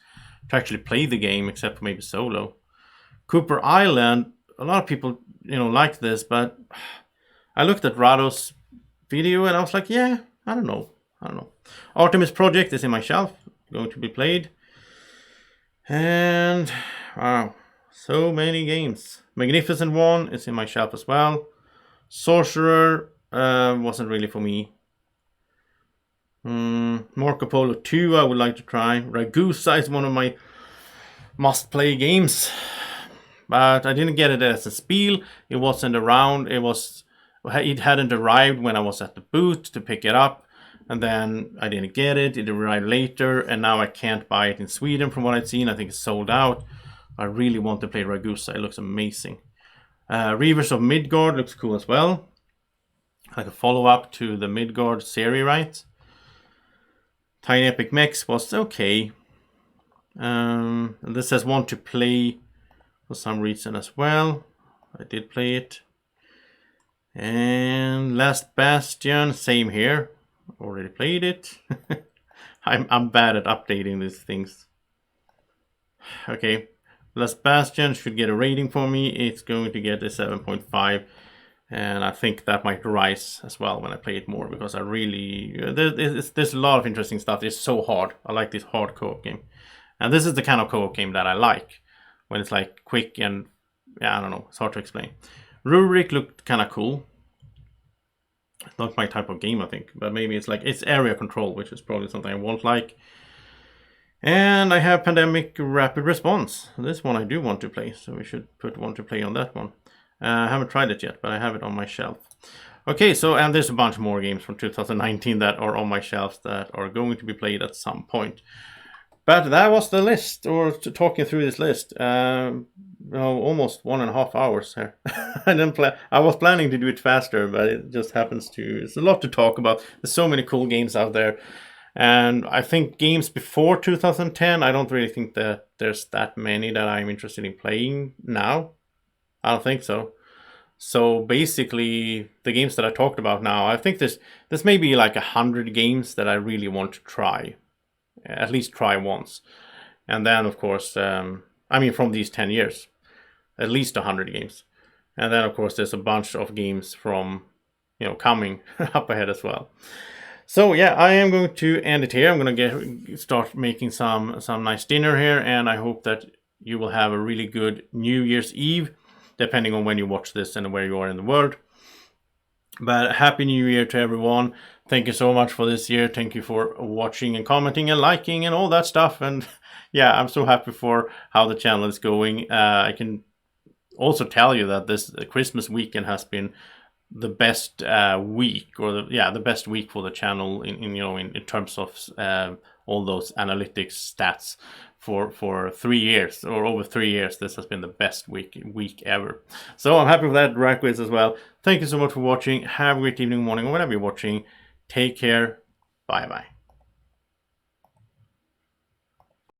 to actually play the game, except for maybe solo. Cooper Island, a lot of people, you know, like this, but I looked at Rado's video and I was like, yeah, I don't know. Artemis Project is in my shelf, going to be played. And wow, so many games. Magnificent One is in my shelf as well. Sorcerer wasn't really for me. Marco Polo 2 I would like to try. Ragusa is one of my must-play games, but I didn't get it as a spiel. It wasn't around. It hadn't arrived when I was at the booth to pick it up, and then I didn't get it. It arrived later, and now I can't buy it in Sweden from what I've seen. I think it's sold out. I really want to play Ragusa. It looks amazing. Reavers of Midgard looks cool as well. Like a follow-up to the Midgard series, right? Tiny Epic Mechs was okay. And this says want to play for some reason as well. I did play it. And Last Bastion, same here. Already played it. I'm bad at updating these things. Okay. Last Bastion should get a rating for me. It's going to get a 7.5. And I think that might rise as well when I play it more, because I really... there's a lot of interesting stuff. It's so hard. I like this hard co-op game. And this is the kind of co-op game that I like. When it's like quick and... yeah, I don't know. It's hard to explain. Rurik looked kind of cool. It's not my type of game, I think. But maybe it's like... it's area control, which is probably something I won't like. And I have Pandemic Rapid Response. This one I do want to play, so we should put want to play on that one. I haven't tried it yet, but I have it on my shelf. Okay, so and there's a bunch more games from 2019 that are on my shelves that are going to be played at some point. But that was the list, or talking through this list. Almost 1.5 hours here. I was planning to do it faster, but it just happens to... it's a lot to talk about. There's so many cool games out there. And I think games before 2010, I don't really think that there's that many that I'm interested in playing now. I don't think so. So basically, the games that I talked about now, I think there's maybe like 100 games that I really want to try. At least try once. And then, of course, from these 10 years, at least 100 games. And then of course there's a bunch of games from, you know, coming up ahead as well. So yeah, I am going to end it here. I'm going to start making some nice dinner here, and I hope that you will have a really good New Year's Eve, depending on when you watch this and where you are in the world. But Happy New Year to everyone. Thank you so much for this year. Thank you for watching and commenting and liking and all that stuff. And yeah, I'm so happy for how the channel is going. I can also tell you that this Christmas weekend has been the best week, or the best week for the channel in terms of all those analytics stats for 3 years, or over 3 years. This has been the best week ever. So I'm happy with that drag quiz as well. Thank you so much for watching. Have a great evening, morning, or whenever you're watching. Take care. Bye bye.